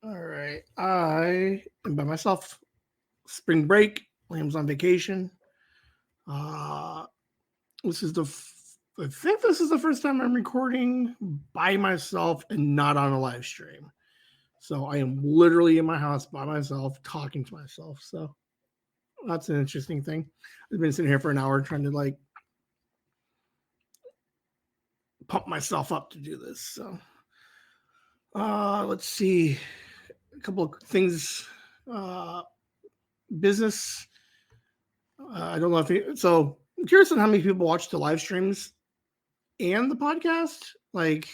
All right. I am by myself. Spring break. Liam's on vacation. Uh, this is I think this is the first time I'm recording by myself and not on a live stream. So I am literally in my house by myself talking to myself. So that's an interesting thing. I've been sitting here for an hour trying to pump myself up to do this. So let's see. A couple of things. Business. I don't know if I'm curious on how many people watch the live streams and the podcast. Like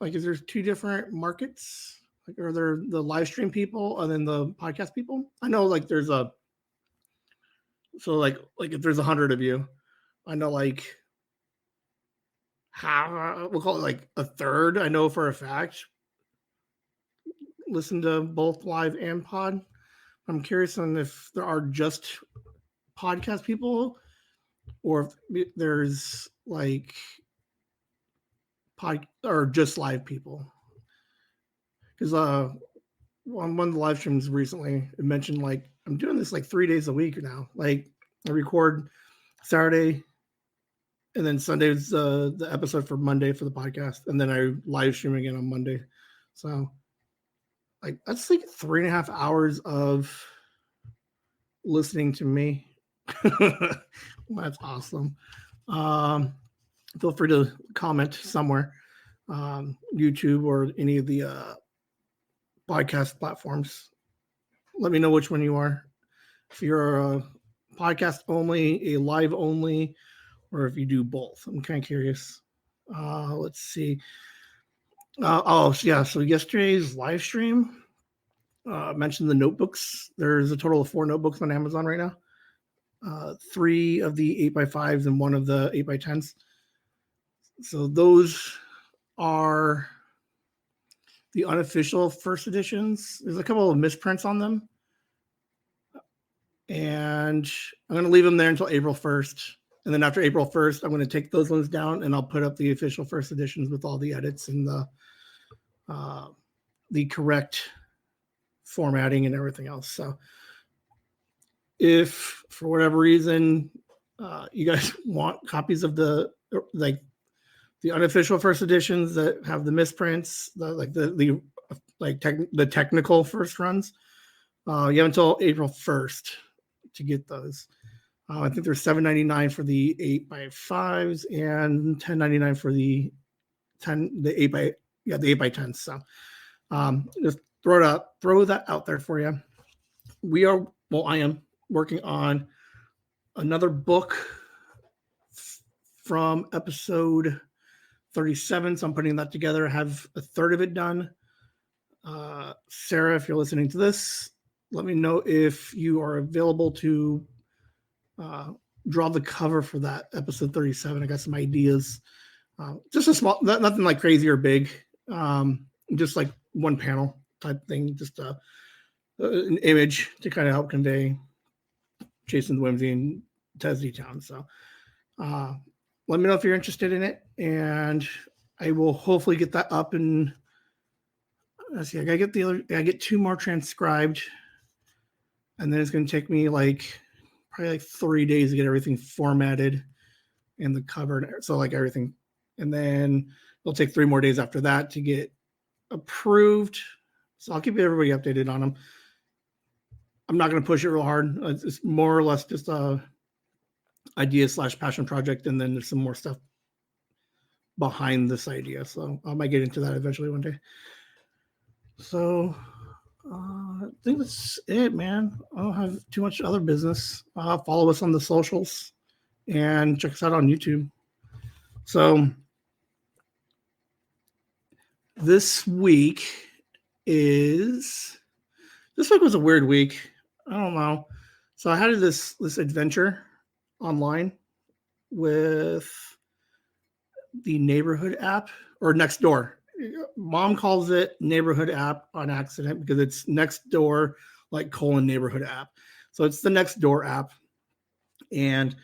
is there two different markets? Like, are there the live stream people and then the podcast people? I know there's like if there's 100 of you, I know half, we'll call it like a third. I know for a fact listen to both live and pod. I'm curious on if there are just podcast people or if there's pod or just live people. Because on one of the live streams recently, it mentioned I'm doing this 3 days a week now. Like I record Saturday, and then Sunday is the episode for Monday for the podcast, and then I live stream again on Monday. So that's 3.5 hours of listening to me. That's awesome. Feel free to comment somewhere, YouTube or any of the podcast platforms. Let me know which one you are. If you're a podcast only, a live only, or if you do both. I'm kind of curious. Let's see. So yesterday's live stream mentioned the notebooks. There's a total of 4 notebooks on Amazon right now. 3 of the 8x5s and 1 of the 8x10s. So those are the unofficial first editions. There's a couple of misprints on them. And I'm going to leave them there until April 1st. And then after April 1st, I'm going to take those ones down and I'll put up the official first editions with all the edits and the correct formatting and everything else. So if for whatever reason you guys want copies of the unofficial first editions that have the misprints, the technical first runs, you have until April 1st to get those. I think they're $7.99 for the 8x5s and $10.99 for the 8x10s. So just throw that out there for you. I am working on another book from episode 37. So I'm putting that together. I have a third of it done. Sarah, if you're listening to this, let me know if you are available to draw the cover for that episode 37. I got some ideas. Just a small, nothing like crazy or big. Just like one panel type thing. Just an image to kind of help convey Jason's Whimsy and Tesdy Town. So let me know if you're interested in it, and I will hopefully get that up. And let's see, I get 2 more transcribed, and then it's going to take me probably 3 days to get everything formatted and the cover. So everything, and then it'll take 3 more days after that to get approved. So I'll keep everybody updated on them. I'm not going to push it real hard. It's more or less just a idea/passion project, and then there's some more stuff behind this idea. So I might get into that eventually one day. So I think that's it, man. I don't have too much other business. Follow us on the socials and check us out on YouTube. So this week was a weird week. I don't know. So I had this adventure online with the neighborhood app or Nextdoor. Mom calls it neighborhood app on accident because it's Nextdoor neighborhood app. So it's the Nextdoor app. And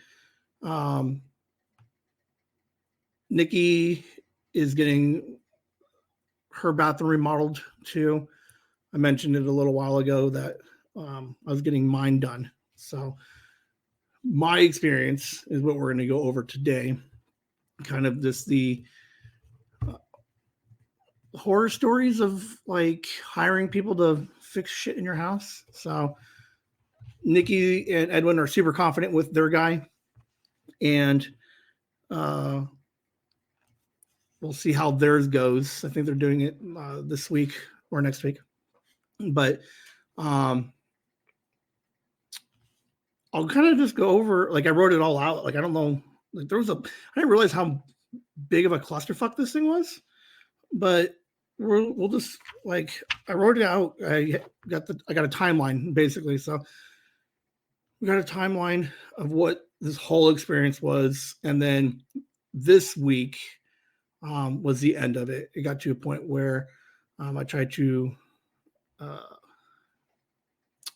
Nikki is getting her bathroom remodeled too. I mentioned it a little while ago that I was getting mine done. So my experience is what we're going to go over today. Kind of just the horror stories of like hiring people to fix shit in your house. So Nikki and Edwin are super confident with their guy, and we'll see how theirs goes. I think they're doing it this week or next week, but I'll kind of just go over, like I wrote it all out. Like I don't know, like I didn't realize how big of a clusterfuck this thing was, but we'll just like I wrote it out. I got a timeline basically. So we got a timeline of what this whole experience was, and then this week was the end of it. It got to a point where I tried to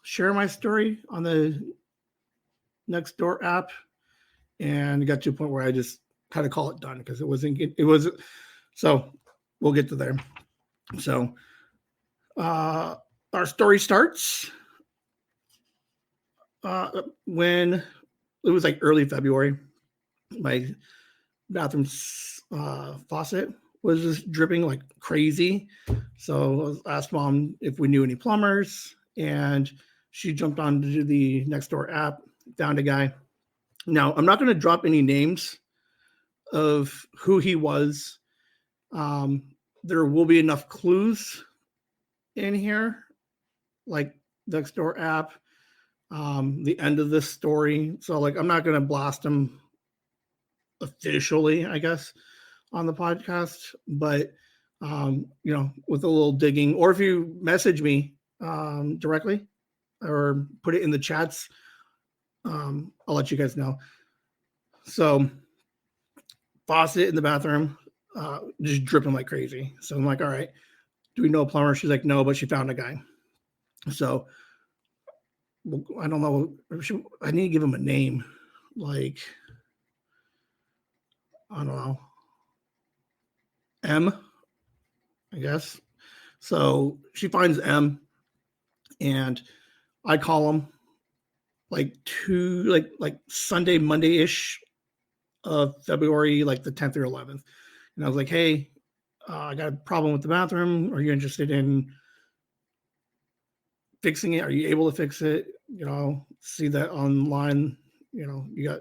share my story on the Nextdoor app, and it got to a point where I just had to call it done because it wasn't. So we'll get to there. So our story starts when it was like early February. My bathroom faucet was just dripping like crazy. So I asked Mom if we knew any plumbers, and she jumped onto the Nextdoor app, found a guy. Now, I'm not going to drop any names of who he was. There will be enough clues in here, like Nextdoor app, the end of this story. So, like, I'm not going to blast him officially, I guess, on the podcast, but with a little digging, or if you message me directly or put it in the chats, I'll let you guys know. So faucet in the bathroom, just dripping like crazy. So I'm like, all right, do we know a plumber? She's like, no, but she found a guy. So I don't know. I need to give him a name. Like, I don't know. M, I guess. So she finds M, and I call him like Sunday, Monday-ish of February, like the 10th or 11th. And I was like, hey, I got a problem with the bathroom. Are you interested in fixing it? Are you able to fix it? See that online. You got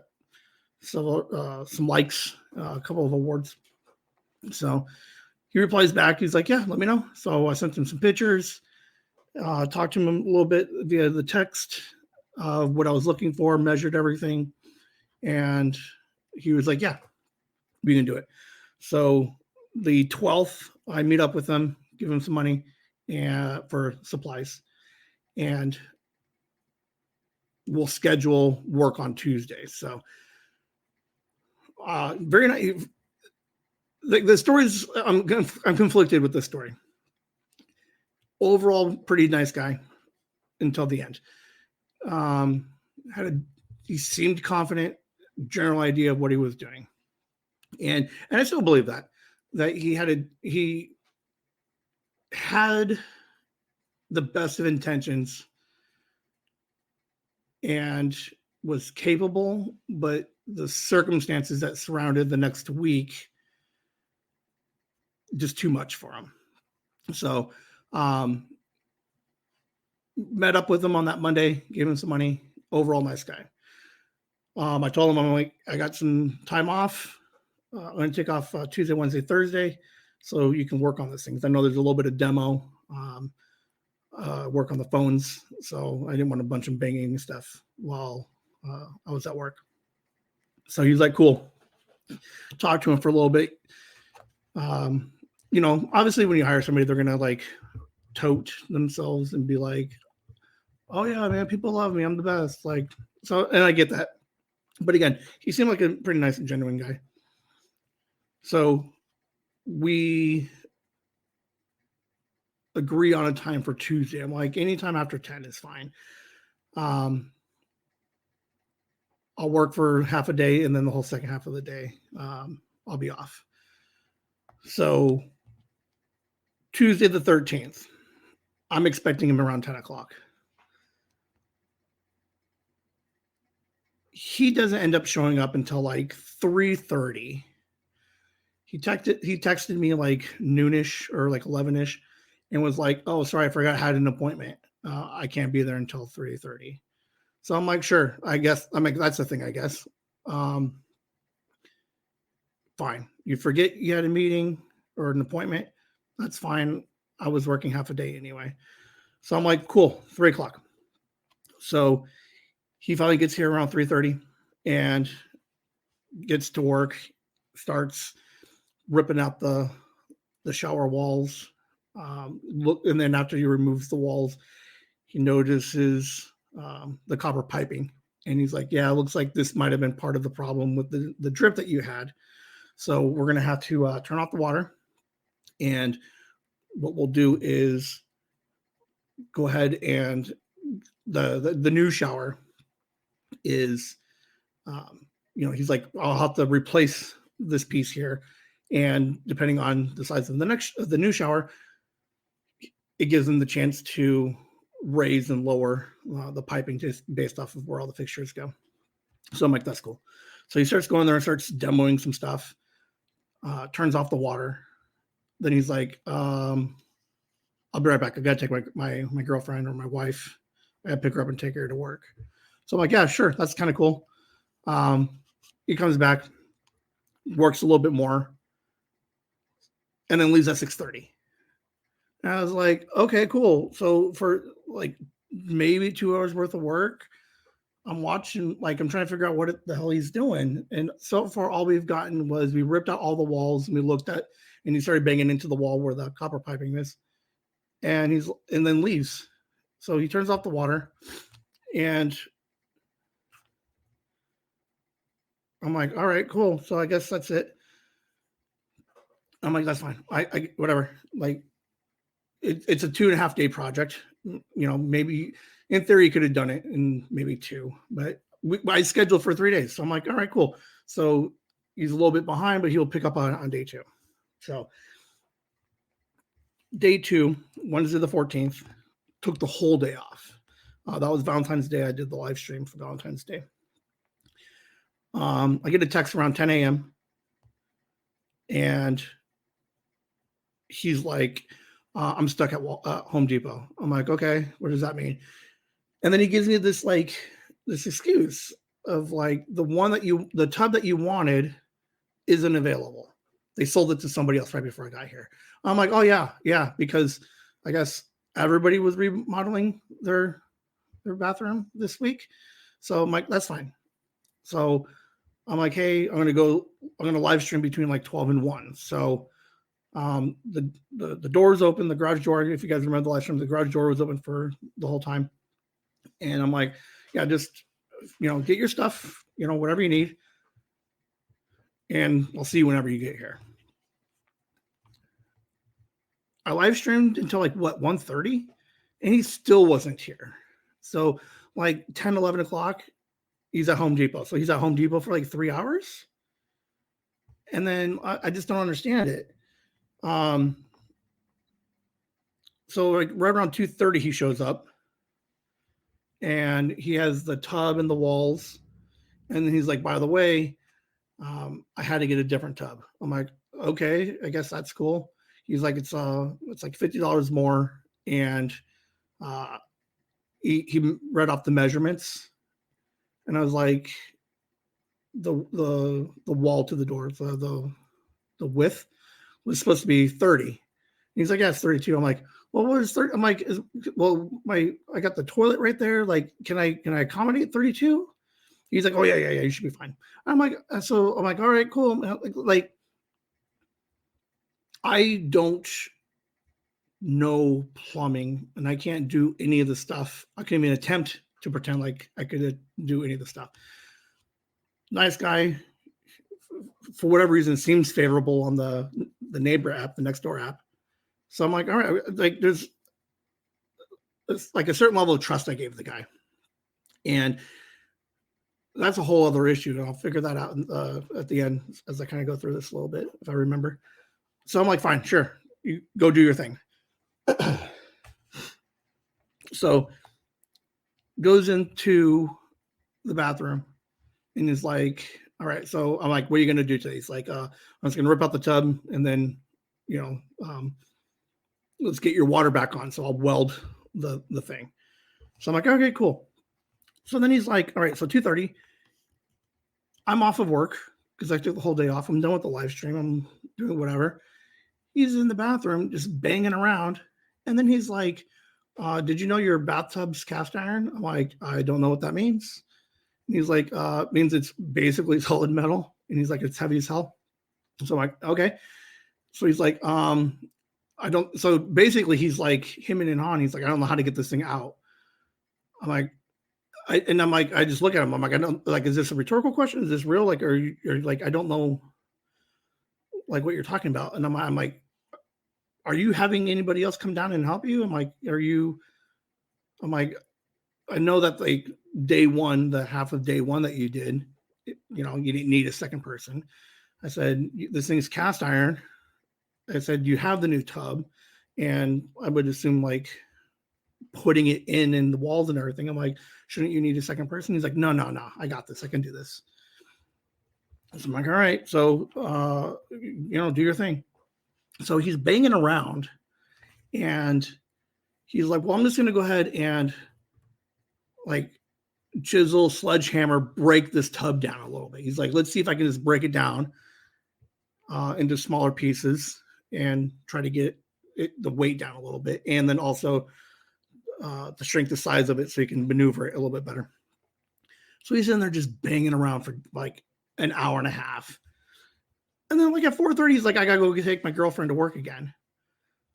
some likes, a couple of awards. So he replies back. He's like, yeah, let me know. So I sent him some pictures, talked to him a little bit via the text of what I was looking for, measured everything. And he was like, yeah, we can do it. So the 12th, I meet up with him, give him some money for supplies, and we'll schedule work on Tuesday. So very nice. The stories, I'm conflicted with this story. Overall, pretty nice guy until the end. He seemed confident, general idea of what he was doing, and I still believe that he had the best of intentions and was capable, but the circumstances that surrounded the next week just too much for him. So met up with him on that Monday, gave him some money. Overall, nice guy. I told him, I'm like, I got some time off. I'm going to take off Tuesday, Wednesday, Thursday, so you can work on this thing. I know there's a little bit of demo, work on the phones, so I didn't want a bunch of banging stuff while I was at work. So he's like, cool. Talked to him for a little bit. Obviously when you hire somebody, they're going to like tote themselves and be like, oh yeah, man, people love me. I'm the best. Like, so, and I get that. But again, he seemed like a pretty nice and genuine guy. So we agree on a time for Tuesday. I'm like, anytime after 10 is fine. I'll work for half a day, and then the whole second half of the day, I'll be off. So Tuesday the 13th, I'm expecting him around 10 o'clock. He doesn't end up showing up until like 3:30. He texted me like noonish or like 11ish and was like, "Oh, sorry, I forgot I had an appointment. I can't be there until 3:30." So I'm like, "Sure, I guess." I'm like, "That's the thing, I guess." Um, Fine. You forget you had a meeting or an appointment. That's fine. I was working half a day anyway. So I'm like, "Cool, 3 o'clock." So he finally gets here around 3:30 and gets to work, starts ripping out the shower walls. Look, and then after he removes the walls, he notices the copper piping, and he's like, "Yeah, it looks like this might have been part of the problem with the drip that you had. So we're gonna have to turn off the water, and what we'll do is go ahead and the new shower is, he's like, I'll have to replace this piece here, and depending on the size of the new shower, it gives them the chance to raise and lower the piping just based off of where all the fixtures go." So I'm like, "That's cool." So he starts going there and starts demoing some stuff, turns off the water. Then he's like, "I'll be right back. I got to take my girlfriend or my wife. I got to pick her up and take her to work." So I'm like, "Yeah, sure. That's kind of cool." He comes back, works a little bit more, and then leaves at 6:30. And I was like, "Okay, cool." So for like maybe 2 hours worth of work, I'm watching, like, I'm trying to figure out what the hell he's doing. And so far, all we've gotten was we ripped out all the walls and we looked at, and he started banging into the wall where the copper piping is, and then leaves. So he turns off the water, and I'm like, "All right, cool. So I guess that's it." I'm like, "That's fine. I whatever." Like, it's a 2.5 day project. Maybe in theory you could have done it in maybe two, but I scheduled for 3 days. So I'm like, "All right, cool." So he's a little bit behind, but he'll pick up on day two. So day two, Wednesday the 14th, took the whole day off. That was Valentine's Day. I did the live stream for Valentine's Day. I get a text around 10 a.m. and he's like, "I'm stuck at Home Depot." I'm like, "Okay, what does that mean?" And then he gives me this excuse of like, the tub that you wanted isn't available. They sold it to somebody else right before I got here. I'm like, "Oh yeah, because I guess everybody was remodeling their bathroom this week." So I'm like, "That's fine." So I'm like, "Hey, I'm gonna live stream between like 12 and 1." So the door's open, the garage door. If you guys remember the live stream, the garage door was open for the whole time. And I'm like, "Yeah, just get your stuff, whatever you need, and I'll see you whenever you get here." I live streamed until like 1:30, and he still wasn't here. So like 10, 11 o'clock, he's at Home Depot. So he's at Home Depot for like 3 hours. And then I just don't understand it. So like right around 2:30, he shows up, and he has the tub and the walls. And then he's like, "By the way, I had to get a different tub." I'm like, "Okay, I guess that's cool." He's like, "It's like $50 more," and uh, he read off the measurements, and I was like, the wall to the door, the width was supposed to be 30. And he's like, "Yeah, it's 32." I'm like, "Well, what is 30?" I'm like, "Well, I got the toilet right there. Like, can I accommodate 32?" He's like, "Oh yeah, you should be fine." I'm like, so I'm like, "All right, cool." Like I don't know plumbing, and I can't do any of the stuff. I can't even attempt to pretend like I could do any of the stuff. Nice guy, for whatever reason, seems favorable on the neighbor app, the Nextdoor app. So I'm like, all right, like there's like a certain level of trust I gave the guy, and that's a whole other issue. And I'll figure that out at the end as I kind of go through this a little bit, if I remember. So I'm like, "Fine, sure, you go do your thing." So goes into the bathroom and is like, all right, so I'm like, what are you going to do today? He's like, I'm just going to rip out the tub and then, you know, let's get your water back on. So I'll weld the thing. So I'm like, okay, cool. So then he's like, all right, so 2:30, I'm off of work because I took the whole day off. I'm done with the live stream. I'm doing whatever. He's in the bathroom just banging around. And then he's like, did you know your bathtub's cast iron? I'm like, I don't know what that means. And he's like, it means it's basically solid metal. And he's like, it's heavy as hell. So I'm like, okay. So he's like, I don't. So basically, he's like hemming and hawing. He's like, I don't know how to get this thing out. I'm like, I'm like, I just look at him. I'm like, I don't like. Is this a rhetorical question? Is this real? Like, are you like, I don't know, like what you're talking about. And I'm like, are you having anybody else come down and help you? I'm like, are you? I'm like, I know that like day one, the half of day one that you did, you know, you didn't need a second person. I said, this thing's cast iron. I said, you have the new tub. And I would assume like putting it in the walls and everything. I'm like, shouldn't you need a second person? He's like, no, I got this. I can do this. So I'm like, all right. So, you know, do your thing. So he's banging around and he's like, well, I'm just going to go ahead and like chisel, sledgehammer, break this tub down a little bit. He's like, let's see if I can just break it down into smaller pieces and try to get the weight down a little bit. And then also to shrink the size of it so you can maneuver it a little bit better. So he's in there just banging around for like an hour and a half. And then like at 4:30, he's like, I gotta go take my girlfriend to work again.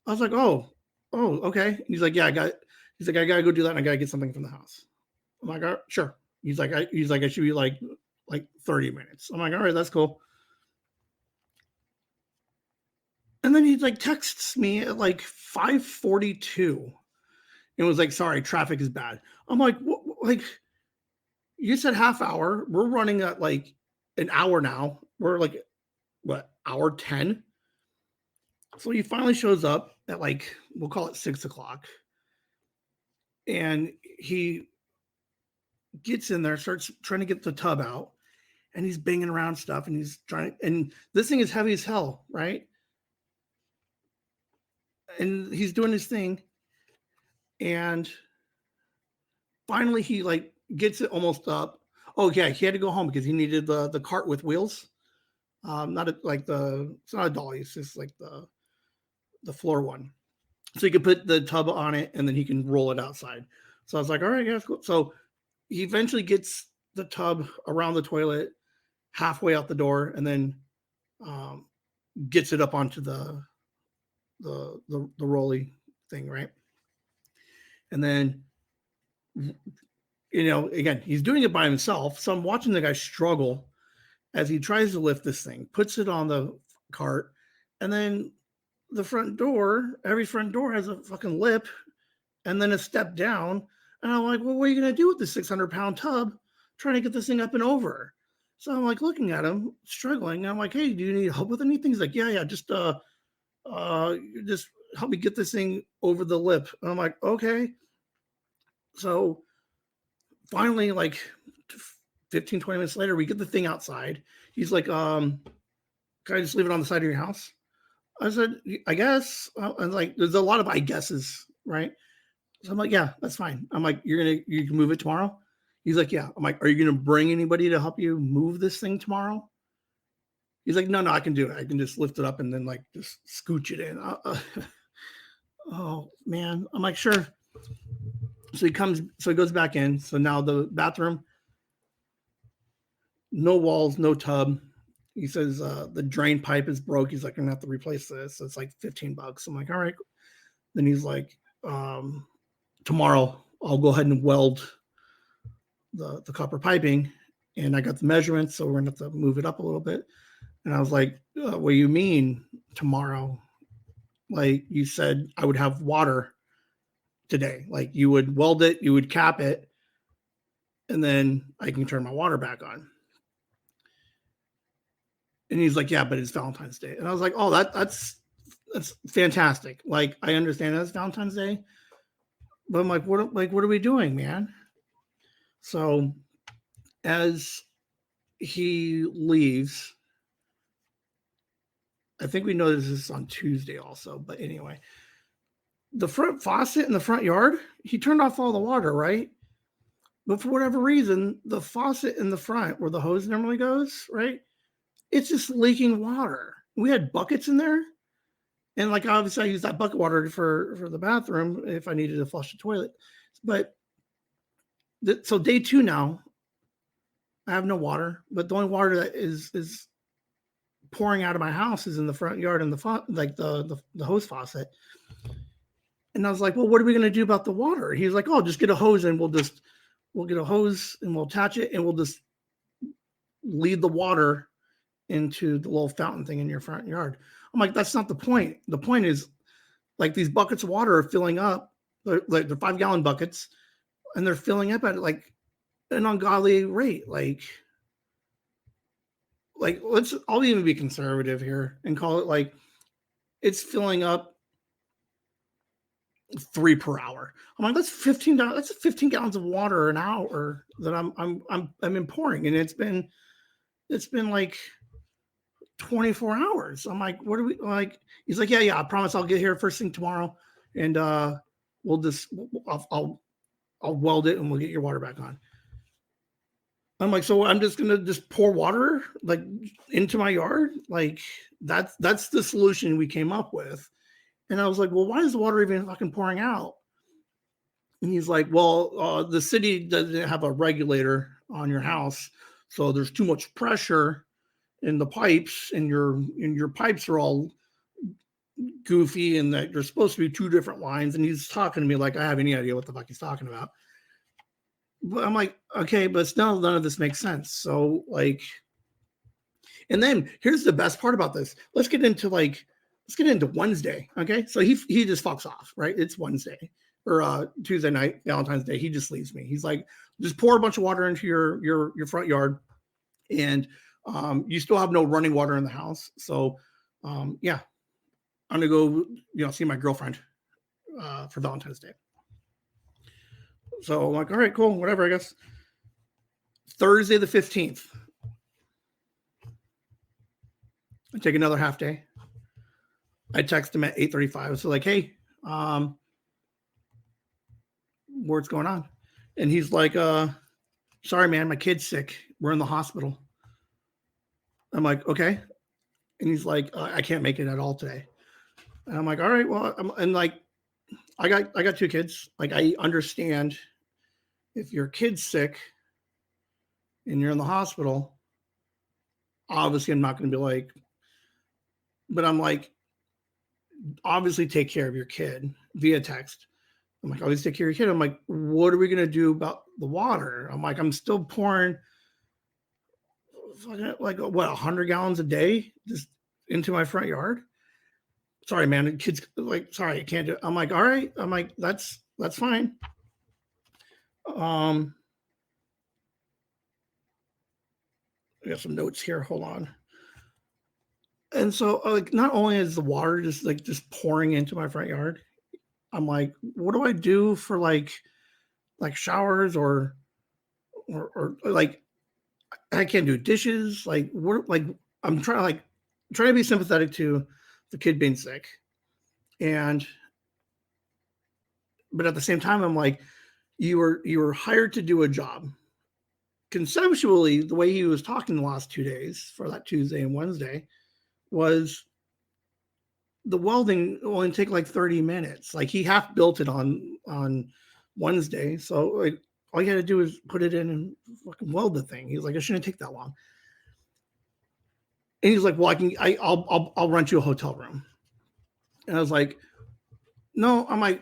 I was like, oh, okay. And he's like, yeah, I gotta go do that and I gotta get something from the house. I'm like, oh, sure. He's like, I should be like 30 minutes. I'm like, all right, that's cool. And then he like texts me at like 5:42 and was like, sorry, traffic is bad. I'm like, what, like, you said half hour. We're running at like an hour now. We're like, what, hour 10? So he finally shows up at like, we'll call it 6:00. And he gets in there, starts trying to get the tub out, and he's banging around stuff. And he's trying, and this thing is heavy as hell, right? And he's doing his thing. And finally, he like gets it almost up. Oh, yeah, he had to go home because he needed the cart with wheels. Not like it's not a dolly, it's just like the floor one. So he could put the tub on it and then he can roll it outside. So I was like, all right, yeah, that's cool. So he eventually gets the tub around the toilet, halfway out the door, and then gets it up onto the rolly thing, right? And then, you know, again, he's doing it by himself. So I'm watching the guy struggle as he tries to lift this thing, puts it on the cart, and then the front door, every front door has a fucking lip and then a step down. And I'm like, well, what are you going to do with this 600-pound tub trying to get this thing up and over? So I'm like looking at him, struggling. And I'm like, hey, do you need help with anything? He's like, yeah, just help me get this thing over the lip. And I'm like, okay. So finally, like 15, 20 minutes later, we get the thing outside. He's like, can I just leave it on the side of your house? I said, I guess. And like, there's a lot of I guesses, right? So I'm like, yeah, that's fine. I'm like, you can move it tomorrow? He's like, yeah. I'm like, are you going to bring anybody to help you move this thing tomorrow? He's like, no, I can do it. I can just lift it up and then like just scooch it in. Oh man. I'm like, sure. So he goes back in. So now the bathroom, no walls, no tub. He says the drain pipe is broke. He's like, I'm gonna have to replace this. So it's like $15. I'm like, all right. Then he's like, tomorrow I'll go ahead and weld the copper piping, and I got the measurements, so we're gonna have to move it up a little bit. And I was like, what do you mean tomorrow? Like you said, I would have water today. Like you would weld it, you would cap it, and then I can turn my water back on. And he's like, yeah, but it's Valentine's Day. And I was like, oh, that's fantastic. Like, I understand that's Valentine's Day, But I'm like, what are we doing, man? So as he leaves, I think we noticed this on Tuesday also, but anyway, the front faucet in the front yard, he turned off all the water, right? But for whatever reason, the faucet in the front where the hose normally goes, right? It's just leaking water. We had buckets in there. And like obviously I use that bucket water for the bathroom if I needed to flush the toilet. But so day 2 now, I have no water, but the only water that is pouring out of my house is in the front yard and the hose faucet. And I was like, well, what are we going to do about the water? He's like, oh, just get a hose and we'll get a hose and we'll attach it and we'll just lead the water into the little fountain thing in your front yard. I'm like, that's not the point. The point is like these buckets of water are filling up, like they're 5-gallon buckets, and they're filling up at like an ungodly rate. Like I'll even be conservative here and call it like it's filling up 3 per hour. I'm like, that's 15. That's 15 gallons of water an hour that I'm pouring, and it's been like 24 hours. I'm like, what are we like? He's like, yeah, I promise I'll get here first thing tomorrow, and we'll just I'll weld it and we'll get your water back on. I'm like, so I'm just gonna just pour water like into my yard? Like that's the solution we came up with. And I was like, well, why is the water even fucking pouring out? And he's like, well, the city doesn't have a regulator on your house, so there's too much pressure in the pipes, and your pipes are all goofy, and that there's supposed to be 2 different lines. And he's talking to me like I have any idea what the fuck he's talking about. But I'm like, okay, but still none of this makes sense. So like, and then here's the best part about this. Let's get into Wednesday. Okay. So he just fucks off, right? It's Wednesday or Tuesday night, Valentine's Day. He just leaves me. He's like, just pour a bunch of water into your front yard. And you still have no running water in the house. So yeah, I'm gonna go, see my girlfriend for Valentine's Day. So I'm like, all right, cool, whatever, I guess. Thursday the 15th, I take another half day. I text him at 8:35. So like, hey, what's going on? And he's like, sorry, man, my kid's sick. We're in the hospital. I'm like, okay. And he's like, I can't make it at all today. And I'm like, all right, well, and like, I got 2 kids. Like, I understand if your kid's sick and you're in the hospital, obviously I'm not going to be like, but I'm like, obviously take care of your kid via text. I'm like, always take care of your kid. I'm like, what are we going to do about the water? I'm like, I'm still pouring like 100 gallons a day just into my front yard. Sorry, man. The kids like, sorry, I can't do it. I'm like, all right. I'm like, that's fine. I got some notes here. Hold on. And so like, not only is the water just pouring into my front yard, I'm like, what do I do for like showers or like I can't do dishes. Like I'm trying to be sympathetic to the kid being sick. But at the same time, I'm like, you were hired to do a job. Conceptually, the way he was talking the last 2 days for that Tuesday and Wednesday was the welding will only take like 30 minutes. Like he half built it on Wednesday. So like all you had to do is put it in and fucking weld the thing. He's like, it shouldn't take that long. And he's like, well, I'll rent you a hotel room. And I was like, no, I'm like,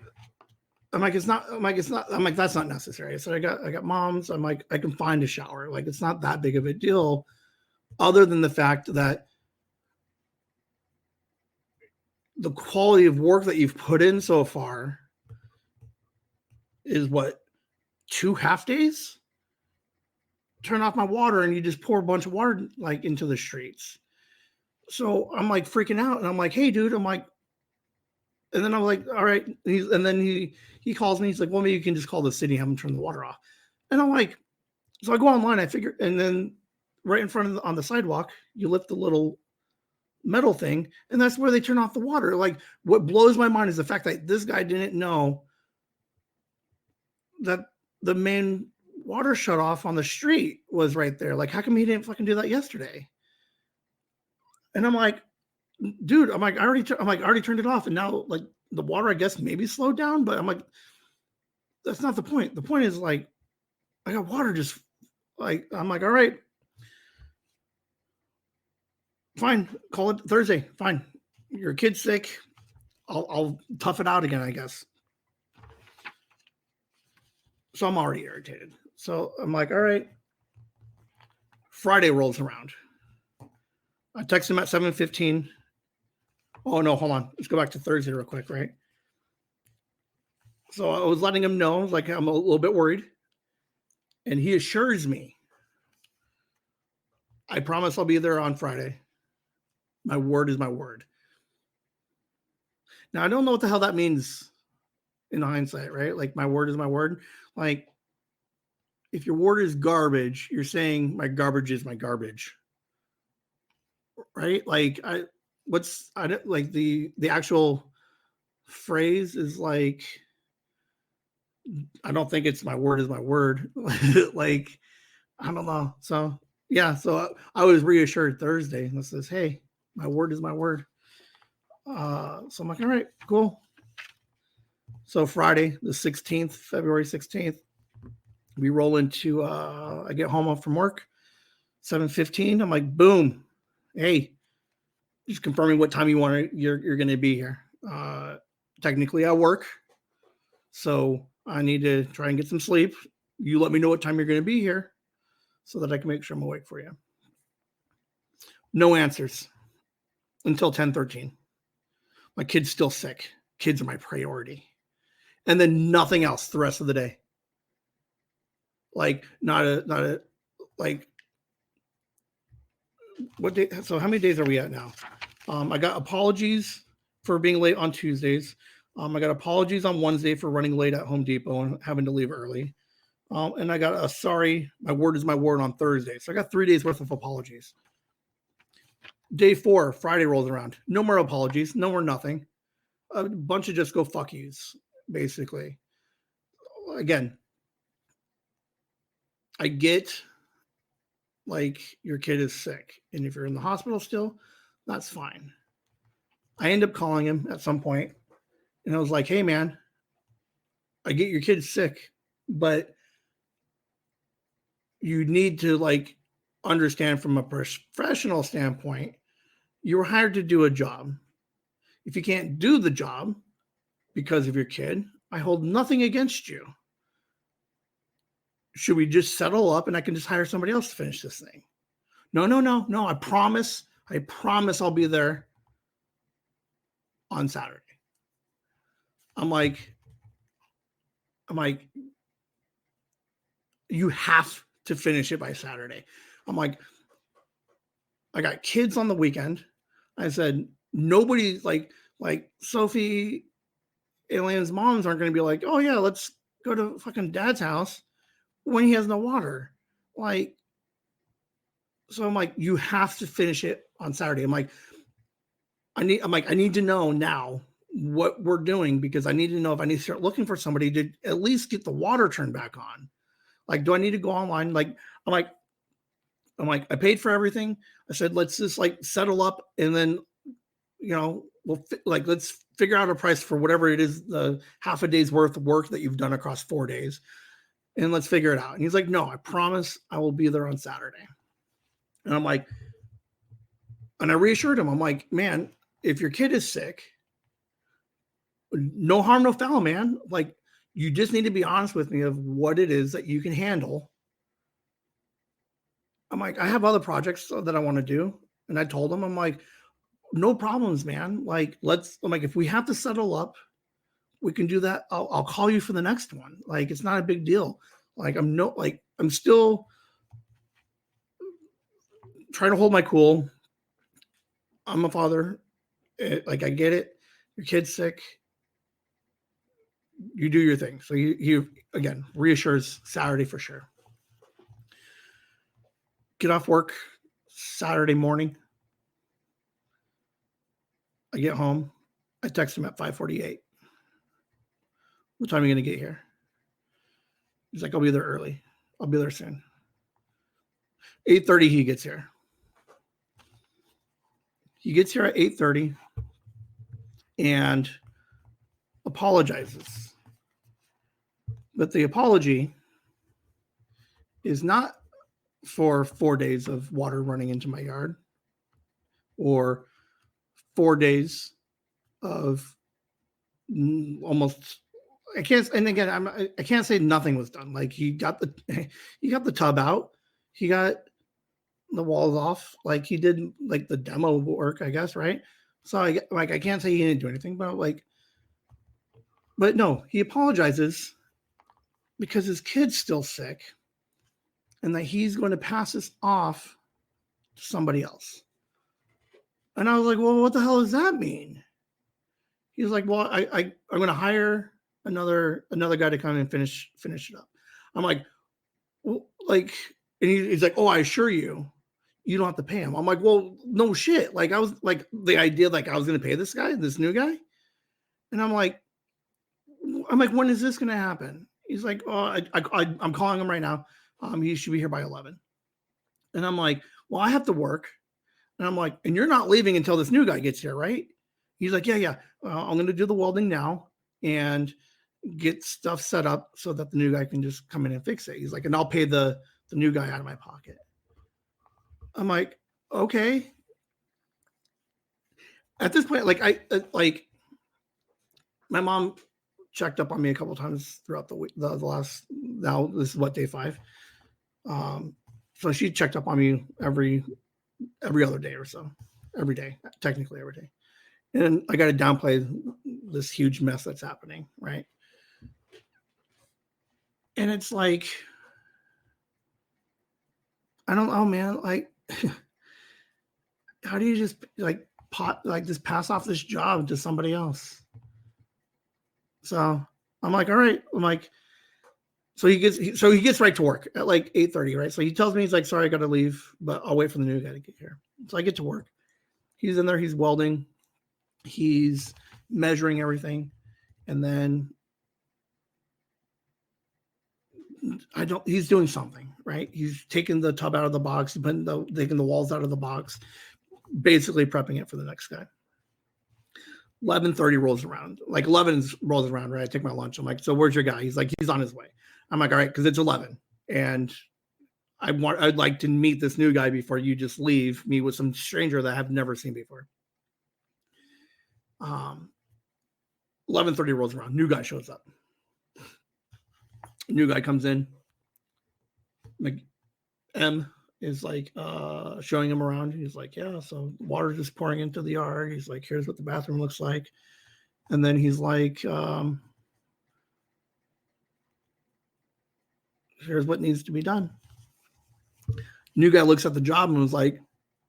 it's not, that's not necessary. I said, I got moms. I'm like, I can find a shower. Like, it's not that big of a deal other than the fact that the quality of work that you've put in so far is what, 2 half days? Turn off my water and you just pour a bunch of water like into the streets. So I'm like freaking out and I'm like, hey dude, I'm like, And then I'm like, all right. And then he calls me. He's like, well, maybe you can just call the city and have them turn the water off. And I'm like, so I go online, I figure, and then right in front of on the sidewalk, you lift the little metal thing, and that's where they turn off the water. Like, what blows my mind is the fact that this guy didn't know that the main water shut off on the street was right there. Like, how come he didn't fucking do that yesterday? And I'm like, dude, I already turned it off, and now like the water, I guess maybe slowed down, but I'm like, that's not the point. The point is like, I got water just like, I'm like, all right, fine, call it Thursday. Fine, your kid's sick. I'll tough it out again, I guess. So I'm already irritated. So I'm like, all right. Friday rolls around. I text him at 7:15. Oh no, hold on. Let's go back to Thursday real quick, right? So I was letting him know, like, I'm a little bit worried. And he assures me, I promise I'll be there on Friday. My word is my word. Now, I don't know what the hell that means in hindsight, right? Like, my word is my word. Like, if your word is garbage, you're saying my garbage is my garbage, right? Like, I don't like the actual phrase is like, I don't think it's my word is my word. Like, I don't know. So yeah, so I was reassured Thursday and it says, hey, my word is my word. So I'm like, all right, cool. So Friday, the 16th, February 16th, we roll into, I get home from work, 7:15. I'm like, boom. Hey, just confirming what time you're going to be here. Technically I work, so I need to try and get some sleep. You let me know what time you're going to be here so that I can make sure I'm awake for you. No answers until 10:13. My kid's still sick. Kids are my priority. And then nothing else the rest of the day. Like, not a, like, what day? So how many days are we at now? I got apologies for being late on Tuesdays. I got apologies on Wednesday for running late at Home Depot and having to leave early. And I got a sorry, my word is my word on Thursday. So I got 3 days worth of apologies. Day 4, Friday rolls around. No more apologies. No more nothing. A bunch of just go fuck yous, basically. Again, I get like your kid is sick. And if you're in the hospital still, that's fine. I end up calling him at some point, and I was like, hey, man, I get your kid sick, but you need to like understand from a professional standpoint, you were hired to do a job. If you can't do the job because of your kid, I hold nothing against you. Should we just settle up and I can just hire somebody else to finish this thing? No. I promise I'll be there on Saturday. I'm like, you have to finish it by Saturday. I'm like, I got kids on the weekend. I said, nobody like Sophie, Alien's moms aren't going to be like, oh yeah, let's go to fucking dad's house when he has no water. Like, so I'm like, you have to finish it on Saturday. I'm like, I need to know now what we're doing, because I need to know if I need to start looking for somebody to at least get the water turned back on. Like, do I need to go online? Like, I'm like, I paid for everything. I said, let's just like settle up, and then, you know, let's figure out a price for whatever it is, the half a day's worth of work that you've done across 4 days, and let's figure it out. And he's like, no, I promise I will be there on Saturday. And I'm like, and I reassured him, I'm like, man, if your kid is sick, no harm, no foul, man. Like, you just need to be honest with me of what it is that you can handle. I'm like, I have other projects that I want to do. And I told him, I'm like, no problems, man. Like, I'm like, if we have to settle up, we can do that. I'll call you for the next one. Like, it's not a big deal. Like, I'm still trying to hold my cool. I'm a father. Like, I get it. Your kid's sick. you do your thing. So he again reassures Saturday for sure. Get off work Saturday morning. I get home. I text him at 5:48. What time are you going to get here? He's like, I'll be there early. I'll be there soon. 8:30 he gets here. He gets here at 8:30 and apologizes. But the apology is not for 4 days of water running into my yard or 4 days of almost, I can't, and again, I can't say nothing was done. Like he got the tub out, he got the walls off, like he did like the demo work, I guess, right? So I can't say he didn't do anything, but no, he apologizes because his kid's still sick and that he's going to pass this off to somebody else. And I was like, well, what the hell does that mean? He's like, well, I'm going to hire another guy to come and finish it up. I'm like, well, like, and he's like, oh, I assure you, you don't have to pay him. I'm like, well, no shit. Like I was like the idea, like I was going to pay this new guy. And I'm like, when is this going to happen? He's like, oh, I'm calling him right now. He should be here by 11. And I'm like, well, I have to work. And I'm like, and you're not leaving until this new guy gets here, right? He's like, yeah. I'm going to do the welding now and get stuff set up so that the new guy can just come in and fix it. He's like, and I'll pay the new guy out of my pocket. I'm like, okay. At this point, like my mom checked up on me a couple of times throughout the week, the last, now this is what, day 5. So she checked up on me every other day or so, every day, technically every day. And I got to downplay this huge mess that's happening, right? And it's like, I don't know, man. Like, how do you just just pass off this job to somebody else? So I'm like, all right. I'm like, so he gets right to work at like 8:30, right? So he tells me, he's like, sorry, I got to leave, but I'll wait for the new guy to get here. So I get to work. He's in there. He's welding. He's measuring everything. And then he's doing something, right? He's taking the tub out of the box, taking the walls out of the box, basically prepping it for the next guy. 11:30 rolls around. Like 11 rolls around, right? I take my lunch. I'm like, so where's your guy? He's like, he's on his way. I'm like, all right, because it's 11. And I'd like to meet this new guy before you just leave me with some stranger that I've never seen before. 11:30 rolls around. New guy shows up. New guy comes in. M is like showing him around. He's like, yeah, so water just pouring into the yard. He's like, here's what the bathroom looks like. And then he's like, here's what needs to be done. New guy looks at the job and was like,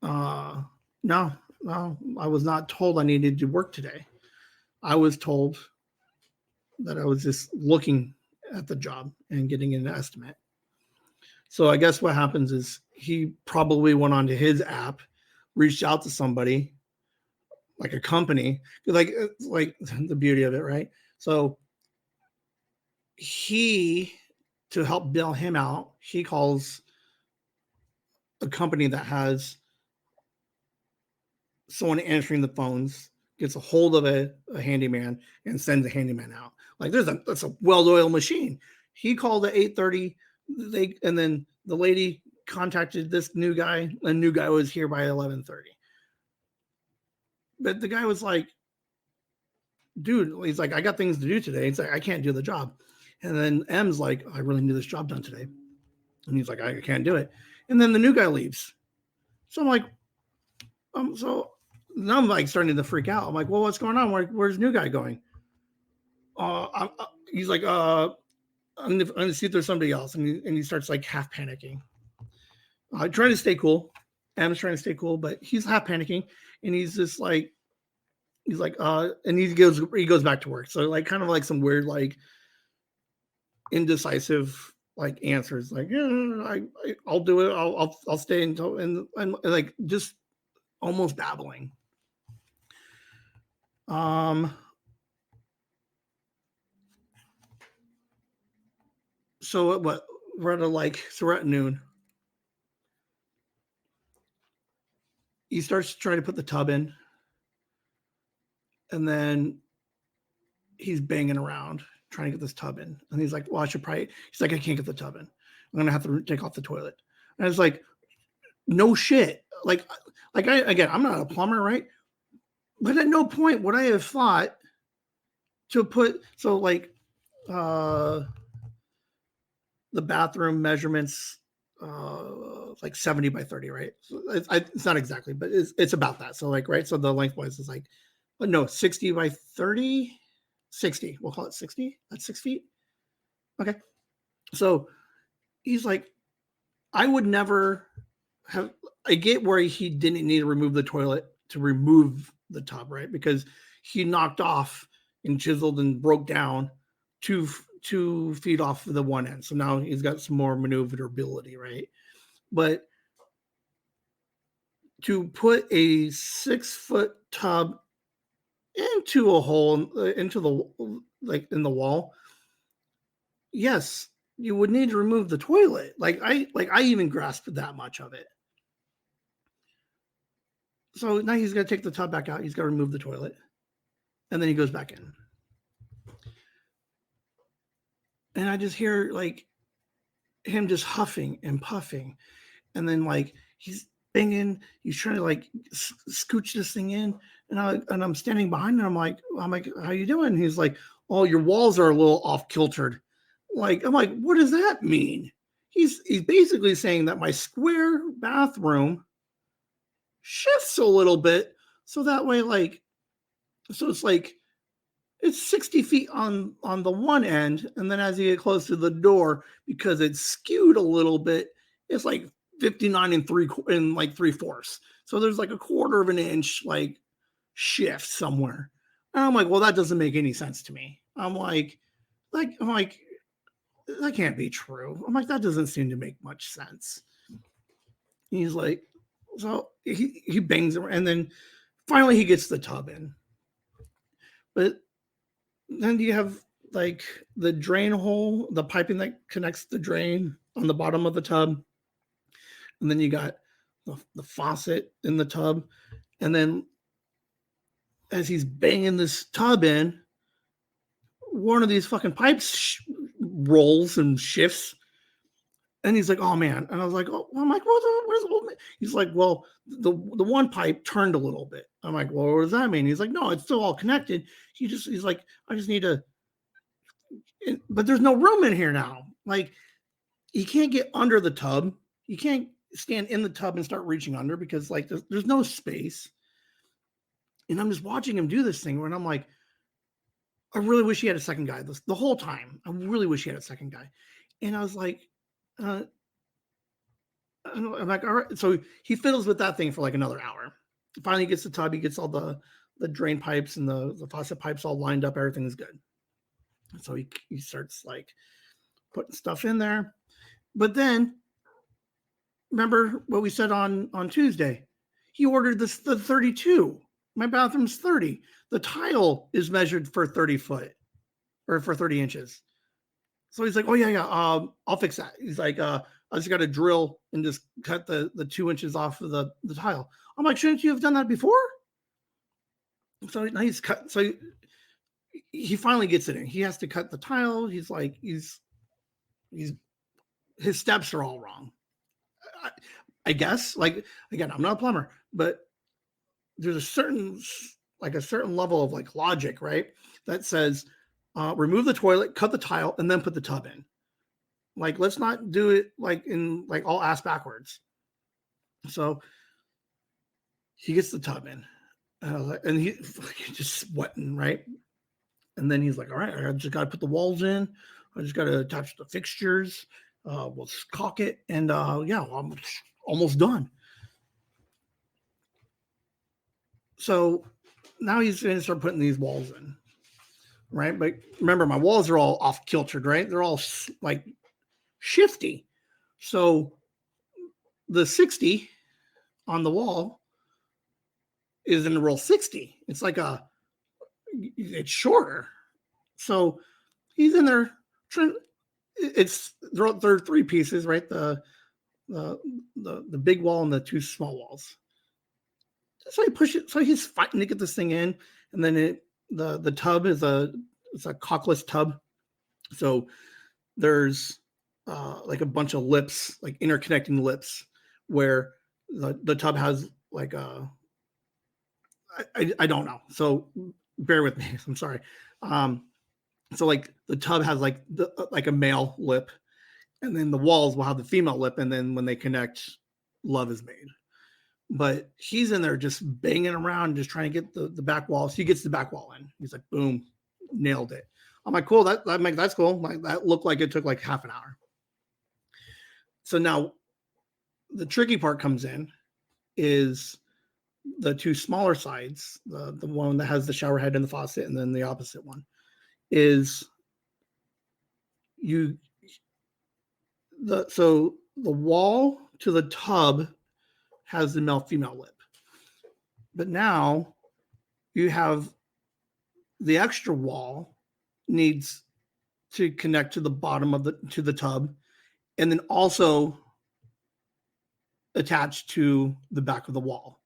no, I was not told I needed to work today. I was told that I was just looking at the job and getting an estimate. So I guess what happens is he probably went onto his app, reached out to somebody, like a company, like the beauty of it, right? So to help bail him out, he calls a company that has someone answering the phones, gets a hold of a handyman and sends a handyman out. Like that's a well-oiled machine. He called at 8:30. And then the lady contacted this new guy. The new guy was here by 11:30. But the guy was like, dude, he's like, I got things to do today. It's like, I can't do the job. And then M's like, I really need this job done today. And he's like, I can't do it. And then the new guy leaves. So I'm like, so now I'm like starting to freak out. I'm like, well, what's going on? Where's the new guy going? He's like, I'm gonna see if there's somebody else. And he starts like half panicking. Trying to stay cool. M's trying to stay cool, but he's half panicking. And he's just like, He's like, and he goes back to work. So like kind of like some weird, like indecisive like answers, like, yeah, I'll do it. I'll stay until and like just almost babbling. So what we're at noon. He starts trying to put the tub in, and then he's banging around trying to get this tub in. And he's like, well, I should probably, he's like, I can't get the tub in. I'm going to have to take off the toilet. And I was like, no shit. Like I'm not a plumber, right? But at no point would I have thought to put, so like, the bathroom measurements, like 70 by 30, right? So it's not exactly, but it's about that. So like, right. So the lengthwise is like, no, 60 by 30, 60. We'll call it 60. That's 6 feet. Okay. So he's like, I would never have, I get where he didn't need to remove the toilet to remove the tub, right? Because he knocked off and chiseled and broke down 2 feet off the one end. So now he's got some more maneuverability, right? But to put a 6-foot tub into a hole, into the, like in the wall, yes, you would need to remove the toilet. I even grasped that much of it. So now he's going to take the tub back out. He's got to remove the toilet. And then he goes back in. And I just hear like him just huffing and puffing. And then like he's banging, he's trying to like scooch this thing in. And I'm standing behind him. I'm like, how you doing? And he's like, oh, your walls are a little off kiltered. Like, I'm like, what does that mean? He's basically saying that my square bathroom shifts a little bit. So that way, like, so it's like, it's 60 feet on the one end. And then as you get close to the door, because it's skewed a little bit, it's like 59 and 3/4. So there's like a quarter of an inch, like shift somewhere. And I'm like, well, that doesn't make any sense to me. I'm like, that can't be true. I'm like, that doesn't seem to make much sense. He's like, so he bangs around, and then finally he gets the tub in. But then you have like the drain hole, the piping that connects the drain on the bottom of the tub. And then you got the faucet in the tub. And then as he's banging this tub in, one of these fucking pipes rolls and shifts. And he's like, oh man. And I was like, oh, I'm like, where's the old man? He's like, well, the one pipe turned a little bit. I'm like, well, what does that mean? He's like, no, it's still all connected. He's like, I just need to, but there's no room in here now. Like, you can't get under the tub. You can't stand in the tub and start reaching under because like there's no space. And I'm just watching him do this thing and I'm like, I really wish he had a second guy the whole time. I really wish he had a second guy. And I was like, I'm like, all right. So he fiddles with that thing for like another hour. Finally, he gets the tub. He gets all the drain pipes and the faucet pipes all lined up. Everything's good. So he starts like putting stuff in there. But then, remember what we said on Tuesday? He ordered the 32. My bathroom's 30. The tile is measured for 30 foot or for 30 inches. So he's like, oh, yeah. I'll fix that. He's like, I just got to drill and just cut the 2 inches off of the tile. I'm like, shouldn't you have done that before? So now he's cut. So he finally gets it in. He has to cut the tile. He's like, his steps are all wrong. I guess, like, again, I'm not a plumber, but there's a certain level of like logic, right? That says, remove the toilet, cut the tile, and then put the tub in. Like, let's not do it like in like all ass backwards. So he gets the tub in, and he's just sweating, right? And then he's like, all right, I just got to put the walls in. I just got to attach the fixtures. We'll caulk it. And yeah, I'm almost done. So now he's going to start putting these walls in, right? But remember, my walls are all off kiltered, right? They're all like shifty. So the 60 on the wall is in the roll 60. It's like it's shorter. So he's in there trying. They're three pieces, right? The big wall and the two small walls. So he pushes. So he's fighting to get this thing in, and then the tub is it's a caulkless tub. So there's like a bunch of lips, like interconnecting lips, where the tub has like I don't know. So bear with me. I'm sorry. So like the tub has like like a male lip, and then the walls will have the female lip, and then when they connect, love is made. But he's in there just banging around, just trying to get the back wall. So he gets the back wall in. He's like, boom, nailed it. I'm like, cool. That's cool. Like, that looked like it took like half an hour. So now the tricky part comes in is the two smaller sides, the one that has the shower head and the faucet, and then the opposite one is so the wall to the tub has the male female lip, but now you have the extra wall needs to connect to the bottom of the tub, and then also attached to the back of the wall.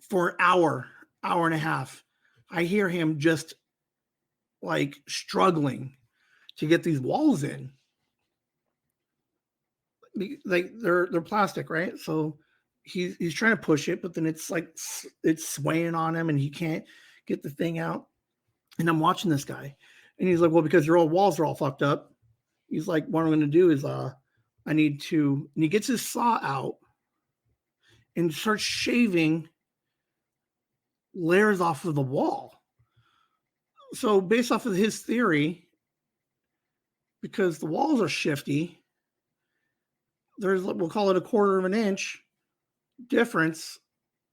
For an hour and a half, I hear him just like struggling to get these walls in. Like they're plastic, right? So he's trying to push it, but then it's swaying on him, and he can't get the thing out. And I'm watching this guy, and he's like, "Well, because your old walls are all fucked up." He's like, "What I'm going to do is I need to," and he gets his saw out and starts shaving layers off of the wall. So based off of his theory, because the walls are shifty, there's, we'll call it, a quarter of an inch difference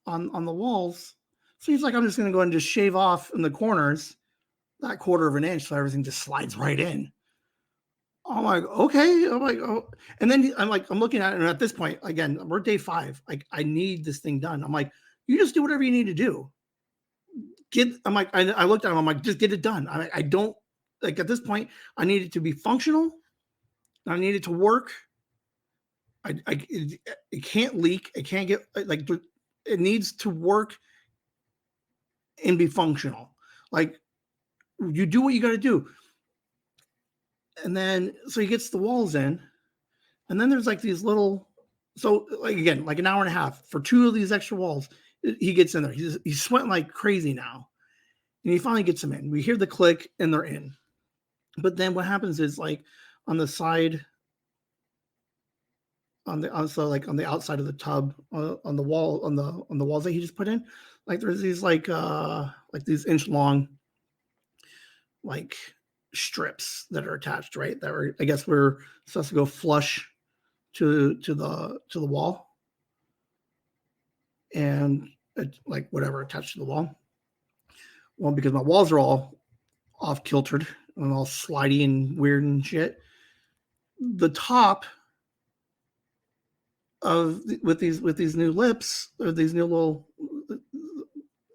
on the walls. So he's like, I'm just going to go and just shave off in the corners that quarter of an inch so everything just slides right in. I'm like, okay. I'm like, oh. And then I'm looking at it, and at this point, again, we're day 5. Like, I need this thing done. I'm like, you just do whatever you need to do. I looked at him, I'm like, just get it done. I don't, like, at this point, I need it to be functional. I need it to work. It can't leak. It can't get, like, it needs to work and be functional. Like, you do what you got to do. And then, so he gets the walls in, and then there's like these little, so like, again, like an hour and a half for 2 of these extra walls. He gets in there. He's sweating like crazy now. And he finally gets them in. We hear the click, and they're in. But then what happens is, like, on the side, on the outside of the tub, on the wall, on the walls that he just put in, like, there's these like these inch long, like, strips that are attached, right? That are, I guess, we're supposed to go flush to the wall, and like whatever attached to the wall. Well, because my walls are all off kiltered and all slidey and weird and shit, the top of with these new lips, or these new little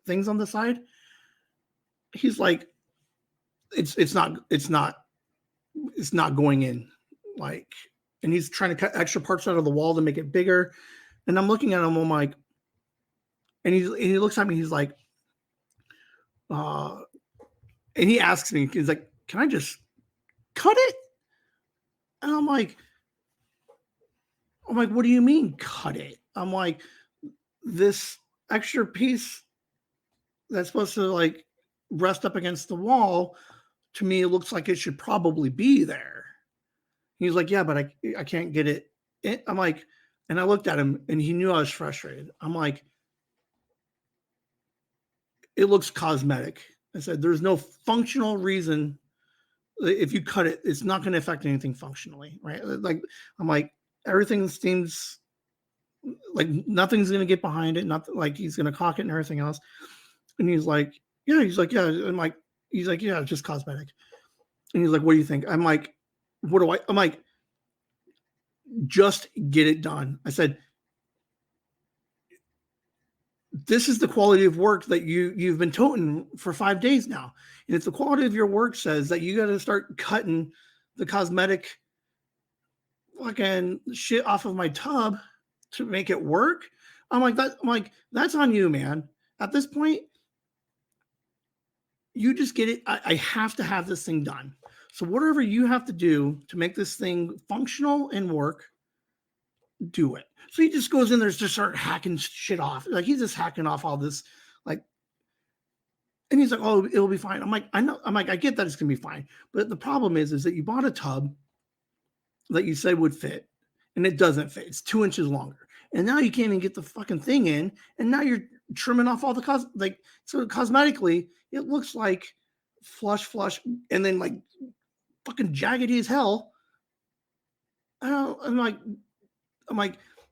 things on the side, he's like, it's not going in, like, and he's trying to cut extra parts out of the wall to make it bigger. And I'm looking at him, I'm like, and he looks at me, he's like, and he asks me, he's like, can I just cut it? And I'm like, what do you mean cut it? I'm like, this extra piece that's supposed to, like, rest up against the wall, to me, it looks like it should probably be there. He's like, yeah, but I can't get it in. I'm like, and I looked at him, and he knew I was frustrated. I'm like, it looks cosmetic. I said, there's no functional reason. If you cut it, it's not going to affect anything functionally, right? Like, I'm like, everything seems like nothing's going to get behind it. Nothing, like he's going to caulk it and everything else. And he's like, yeah. I'm like, he's like, yeah, it's just cosmetic. And he's like, what do you think? I'm like, I'm like, just get it done. I said, this is the quality of work that you've been toting for 5 days now. And if the quality of your work says that you got to start cutting the cosmetic fucking shit off of my tub to make it work, I'm like, that's on you, man. At this point, you just get it. I have to have this thing done. So whatever you have to do to make this thing functional and work, do it. So he just goes in there to start hacking shit off. Like he's just hacking off all this, like, and he's like, oh, it'll be fine. I'm like, I know. I'm like, I get that it's gonna be fine. But the problem is that you bought a tub that you said would fit, and it doesn't fit. It's 2 inches longer. And now you can't even get the fucking thing in. And now you're trimming off all the so cosmetically, it looks like flush, and then like fucking jaggedy as hell. I'm like,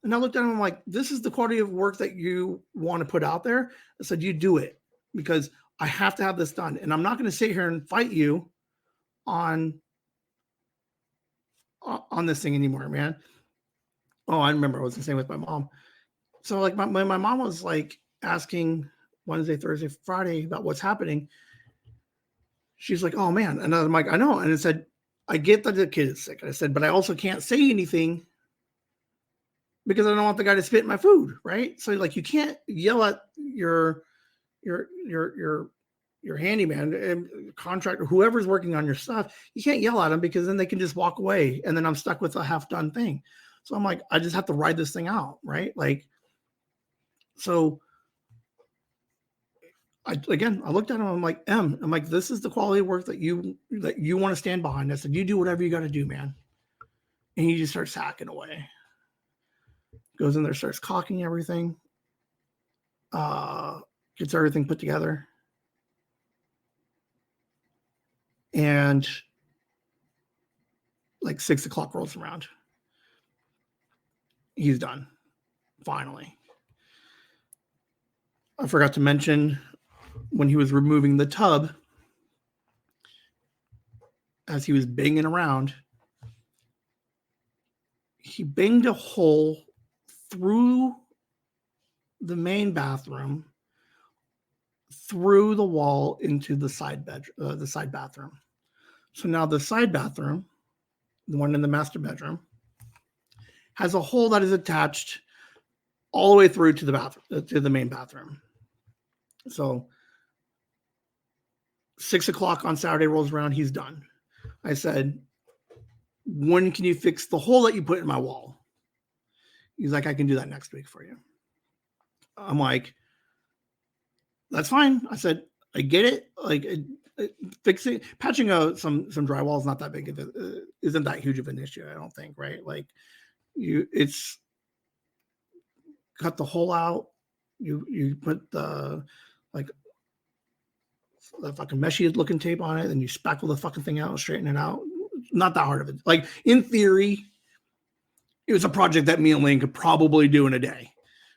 and I looked at him, I'm like, this is the quality of work that you want to put out there. I said, you do it because I have to have this done. And I'm not going to sit here and fight you on this thing anymore, man. Oh, I remember I was the same with my mom. So like my mom was like asking Wednesday, Thursday, Friday about what's happening. She's like, oh man. And I'm like, I know. And I said, I get that the kid is sick. And I said, but I also can't say anything because I don't want the guy to spit in my food, right? So like you can't yell at your handyman and contractor, whoever's working on your stuff. You can't yell at them because then they can just walk away and then I'm stuck with a half-done thing. So I'm like, I just have to ride this thing out, right? Like, so I looked at him, I'm like, I'm like, this is the quality of work that you want to stand behind. I said, you do whatever you got to do, man. And he just starts hacking away. Goes in there, starts caulking everything, gets everything put together. And like 6 o'clock rolls around. He's done. Finally. I forgot to mention when he was removing the tub, as he was banging around, he banged a hole through the main bathroom, through the wall into the side bathroom. So now the side bathroom, the one in the master bedroom, has a hole that is attached all the way through to the bathroom, to the main bathroom. So 6 o'clock on Saturday rolls around, he's done. I said, when can you fix the hole that you put in my wall? He's like, I can do that next week for you. I'm like, that's fine. I said, I get it. Like fixing, patching some drywall is not that big of it. Isn't that huge of an issue, I don't think, right? Like it's cut the hole out. You put the fucking meshy looking tape on it, and you spackle the fucking thing out and straighten it out. Not that hard of it. Like in theory, it was a project that me and Lane could probably do in a day,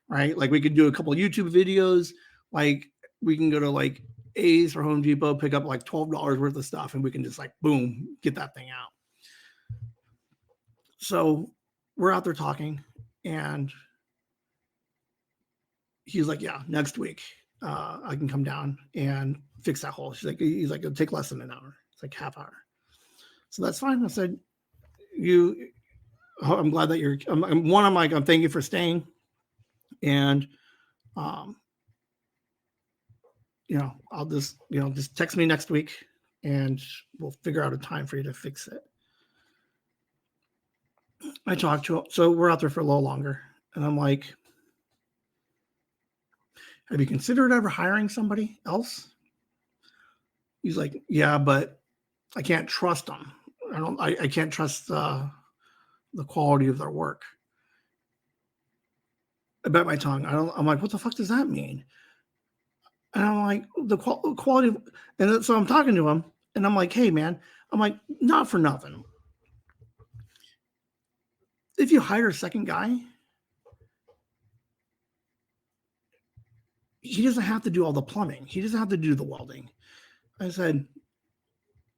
right? Like we could do a couple of YouTube videos. Like we can go to like A's or Home Depot, pick up like $12 worth of stuff, and we can just like boom, get that thing out. So we're out there talking, and he's like, yeah, next week I can come down and fix that hole. He's like, it'll take less than an hour. It's like half hour. So that's fine. I said, I'm glad that you're, I'm like, I'm thank you for staying. And, I'll just, just text me next week and we'll figure out a time for you to fix it. I talked to him. So we're out there for a little longer. And I'm like, have you considered ever hiring somebody else? He's like, yeah, but I can't trust them. I can't trust the quality of their work. I bet my tongue. I'm like, what the fuck does that mean? And I'm like, the quality of, and so I'm talking to him and I'm like, hey man, I'm like, not for nothing. If you hire a second guy, he doesn't have to do all the plumbing. He doesn't have to do the welding. I said,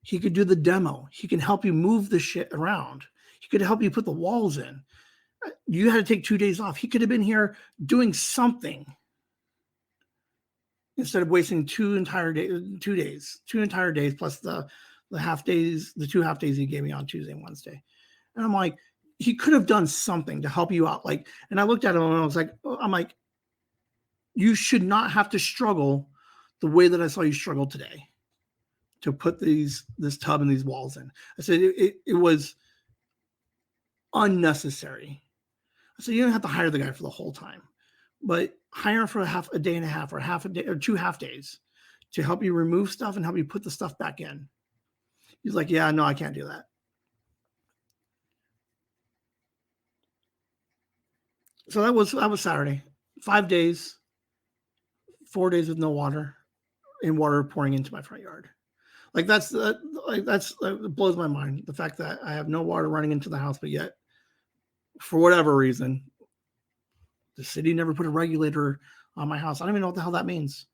he could do the demo. He can help you move the shit around. He could help you put the walls in. You had to take 2 days off. He could have been here doing something instead of wasting 2 entire days plus the half days, the 2 half days he gave me on Tuesday and Wednesday. And I'm like, he could have done something to help you out. Like, and I looked at him and I was like, I'm like, you should not have to struggle the way that I saw you struggle today to put this tub and these walls in. I said, it was unnecessary. I said, you don't have to hire the guy for the whole time, but hire him for a day and a half or half a day or 2 half days to help you remove stuff and help you put the stuff back in. He's like, yeah, no, I can't do that. So that was Saturday. 5 days, 4 days with no water and water pouring into my front yard. Like that blows my mind. The fact that I have no water running into the house, but yet for whatever reason, the city never put a regulator on my house. I don't even know what the hell that means.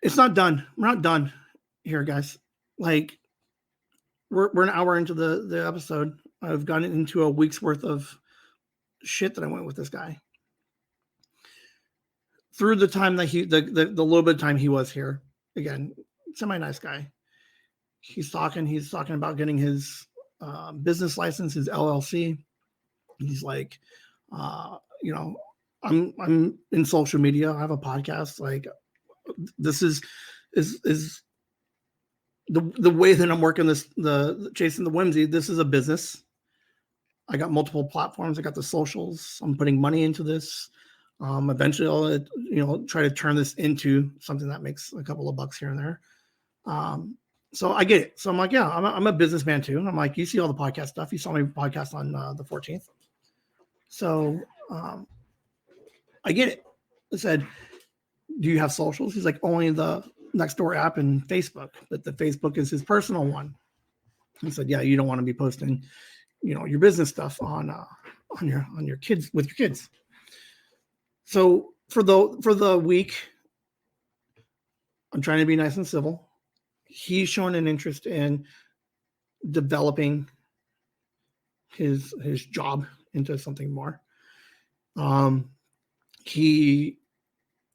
It's not done. We're not done here, guys. Like we're an hour into the episode. I've gotten into a week's worth of shit that I went with this guy. Through the time that the little bit of time he was here, again, semi-nice guy. He's talking about getting his business license, his LLC. He's like, you know, I'm in social media. I have a podcast. Like, this is the way that I'm working this, the chasing the Whimsy. This is a business. I got multiple platforms. I got the socials. I'm putting money into this. Eventually I'll, try to turn this into something that makes a couple of bucks here and there. So I get it. So I'm like, yeah, I'm a businessman too. And I'm like, you see all the podcast stuff. You saw my podcast on the 14th. So I get it. I said, do you have socials? He's like, only the Nextdoor app and Facebook, but the Facebook is his personal one. He said, yeah, you don't want to be posting, your business stuff on your kids with your kids. So for the week, I'm trying to be nice and civil. He's shown an interest in developing his job into something more. He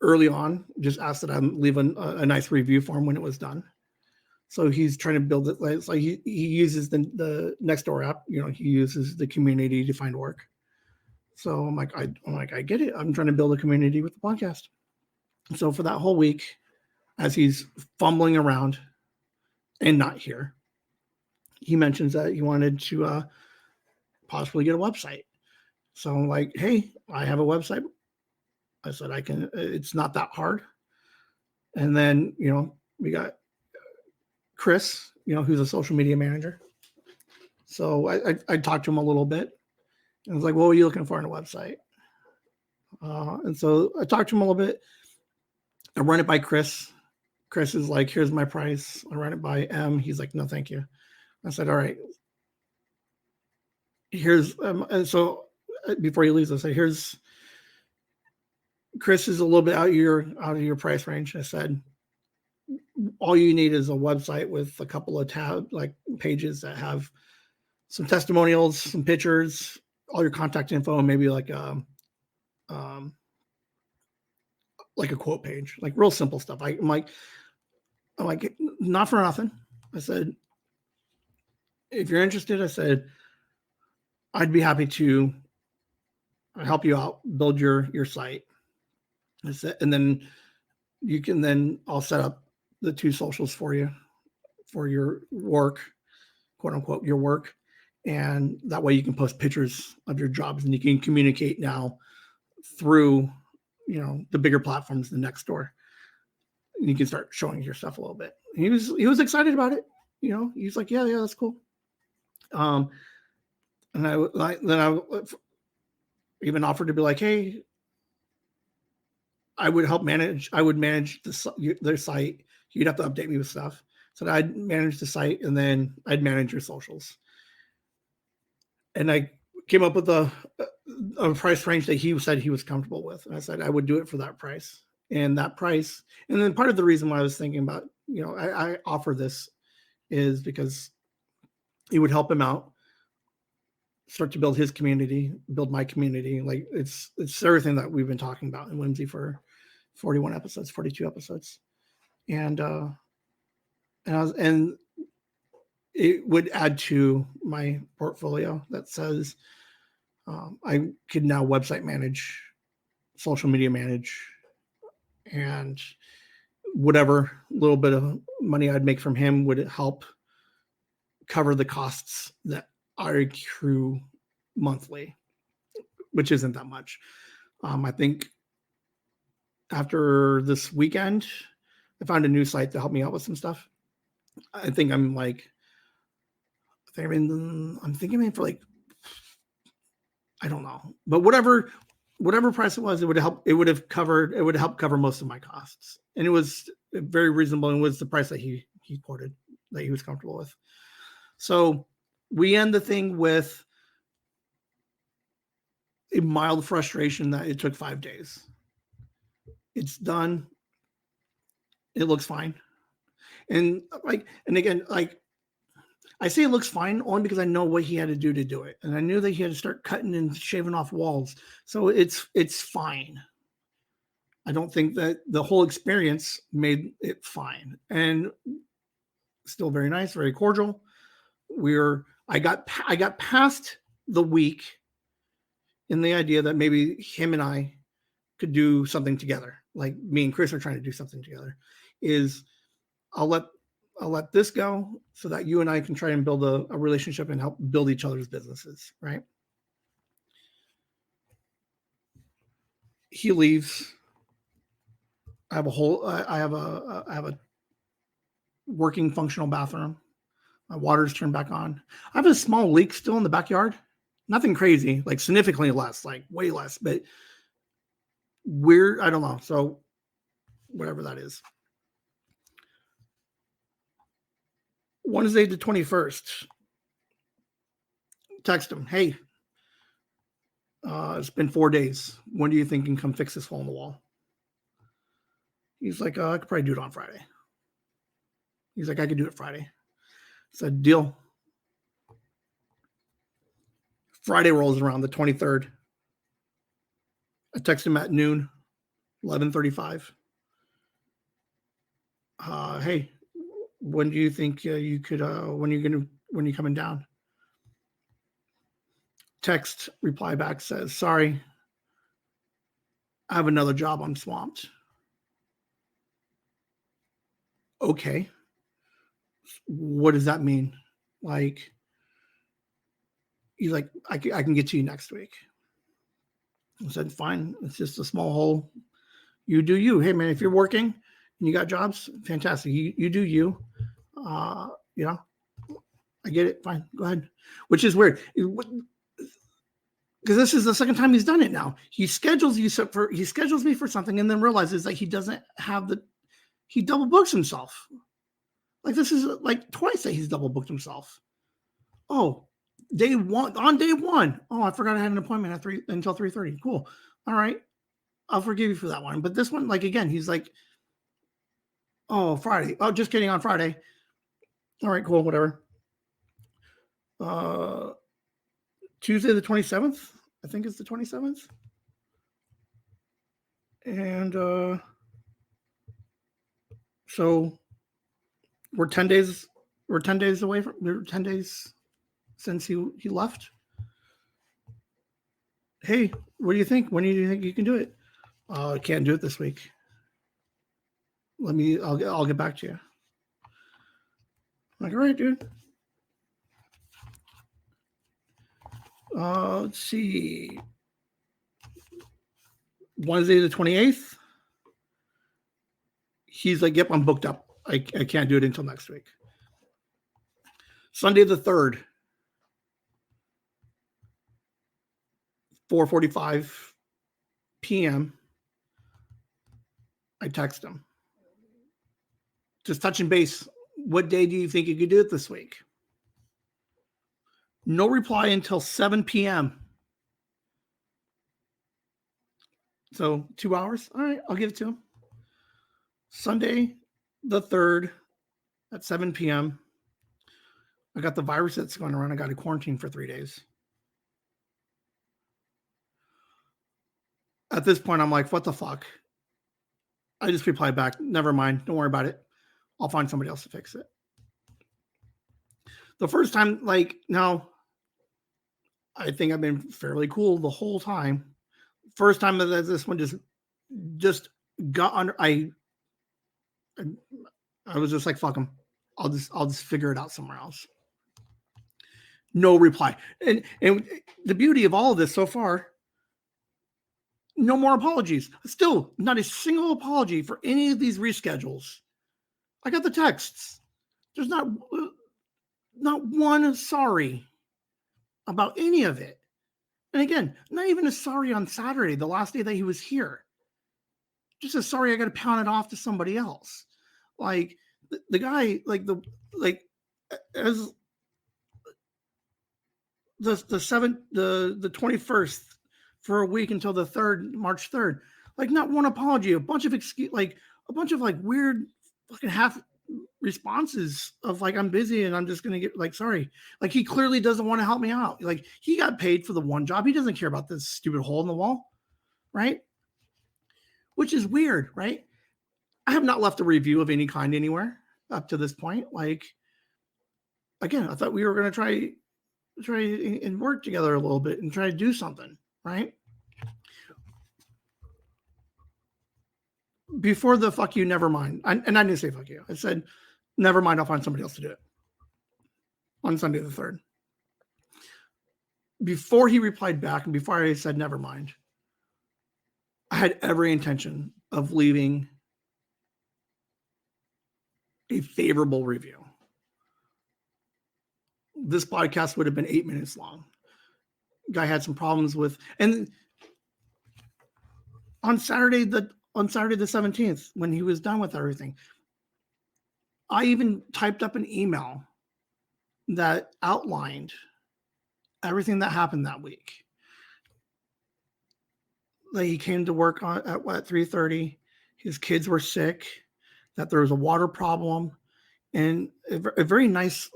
early on just asked that I leave a nice review for him when it was done. So he's trying to build it. Like, so he uses the Nextdoor app. He uses the community to find work. So I'm like, I get it. I'm trying to build a community with the podcast. So for that whole week, as he's fumbling around and not here, he mentions that he wanted to possibly get a website. So I'm like, hey, I have a website. I said, I can, it's not that hard. And then, we got Chris, who's a social media manager. So I talked to him a little bit. And I was like, what are you looking for on a website? And so I talked to him a little bit. I run it by Chris. Chris is like, here's my price. I run it by M. He's like, no, thank you. I said, all right. Here's, and so before he leaves, I said, here's, Chris is a little bit out of your price range. I said, all you need is a website with a couple of pages that have some testimonials, some pictures, all your contact info, and maybe like a quote page, like real simple stuff. I'm like, not for nothing. I said, if you're interested, I said, I'd be happy to help you out, build your site. I said, and then I'll set up the 2 socials for you for your work, quote unquote, your work. And that way you can post pictures of your jobs and you can communicate now through, the bigger platforms, the Nextdoor. And you can start showing your stuff a little bit. He was excited about it. He's like, yeah, that's cool. And I even offered to be like, hey, I would manage their site. You'd have to update me with stuff. So I'd manage the site and then I'd manage your socials. And I came up with a price range that he said he was comfortable with. And I said, I would do it for that price. And that price. And then part of the reason why I was thinking about, I offer this is because it would help him out, start to build his community, build my community. Like it's everything that we've been talking about in Whimsy for 41 episodes, 42 episodes. And it would add to my portfolio that says I could now website manage, social media manage, and whatever little bit of money I'd make from him would help cover the costs that I accrue monthly, which isn't that much. I think after this weekend, I found a new site to help me out with some stuff. I think I'm thinking for like, I don't know, but whatever price it was, it would help cover most of my costs. And it was very reasonable, and was the price that he quoted that he was comfortable with. So we end the thing with a mild frustration that it took 5 days. It's done. It looks fine. And again, I say it looks fine only because I know what he had to do it. And I knew that he had to start cutting and shaving off walls. So it's fine. I don't think that the whole experience made it fine. And still very nice, very cordial. I got past the week in the idea that maybe him and I could do something together. Like me and Chris are trying to do something together. I'll let this go so that you and I can try and build a relationship and help build each other's businesses, right? He leaves. I have a working functional bathroom. My water's turned back on. I have a small leak still in the backyard. Nothing crazy, like significantly less, like way less, but weird. I don't know. So whatever that is. Wednesday the 21st. Text him, hey, it's been 4 days. When do you think you can come fix this hole in the wall? He's like, I could probably do it on Friday. He's like, I could do it Friday. I said, deal. Friday rolls around, the 23rd. I text him at noon, 11:35. Hey, when do you think you could? When you coming down? Text reply back says, sorry, I have another job. I'm swamped. Okay. What does that mean? Like, he's like, I can get to you next week. I said, fine. It's just a small hole. You do you. Hey, man, if you're working and you got jobs, fantastic. You do you. I get it. Fine. Go ahead. Which is weird. Because this is the second time he's done it now. He schedules me for something and then realizes that he doesn't have he double books himself. Like this is like twice that he's double booked himself. Oh, on day one. Oh, I forgot I had an appointment at 3 until 3:30. Cool. All right. I'll forgive you for that one. But this one, like again, he's like, oh, Friday. Oh, just kidding, on Friday. All right, cool, whatever. Tuesday the 27th, I think it's the 27th. And so we're 10 days away from 10 days since he left. Hey, what do you think? When do you think you can do it? I can't do it this week. I'll get back to you. I'm like, all right, dude. Let's see. Wednesday the 28th. He's like, yep, I'm booked up. I can't do it until next week. Sunday the 3rd. 4:45 p.m. I text him. Just touching base. What day do you think you could do it this week? No reply until 7 p.m. So 2 hours. All right, I'll give it to him. Sunday, the 3rd at 7 p.m. I got the virus that's going around. I got to quarantine for 3 days. At this point, I'm like, what the fuck? I just replied back, never mind. Don't worry about it. I'll find somebody else to fix it. The first time, like, now, I think I've been fairly cool the whole time. First time that this one just got under, I was just like, fuck them. I'll just figure it out somewhere else. No reply. And the beauty of all of this so far, no more apologies. Still, not a single apology for any of these reschedules. I got the texts. There's not one sorry about any of it. And again, not even a sorry on Saturday, the last day that he was here. Just a sorry, I got to pound it off to somebody else. Like the guy, as the 21st for a week until the 3rd, March 3rd, like not one apology, a bunch of weird fucking half responses of like, I'm busy and I'm just going to get like, sorry. Like he clearly doesn't want to help me out. Like he got paid for the one job. He doesn't care about this stupid hole in the wall. Right. Which is weird. Right. I have not left a review of any kind anywhere up to this point. Like, again, I thought we were going to try and work together a little bit and try to do something. Right. Before the fuck you, never mind. And I didn't say fuck you. I said, never mind. I'll find somebody else to do it on Sunday the 3rd. Before he replied back and before I said, never mind, I had every intention of leaving a favorable review. This podcast would have been 8 minutes long. Guy had some problems with, and on Saturday the 17th, when he was done with everything, I even typed up an email that outlined everything that happened that week. That he came to work at 3:30. His kids were sick. That there was a water problem, and a very nice,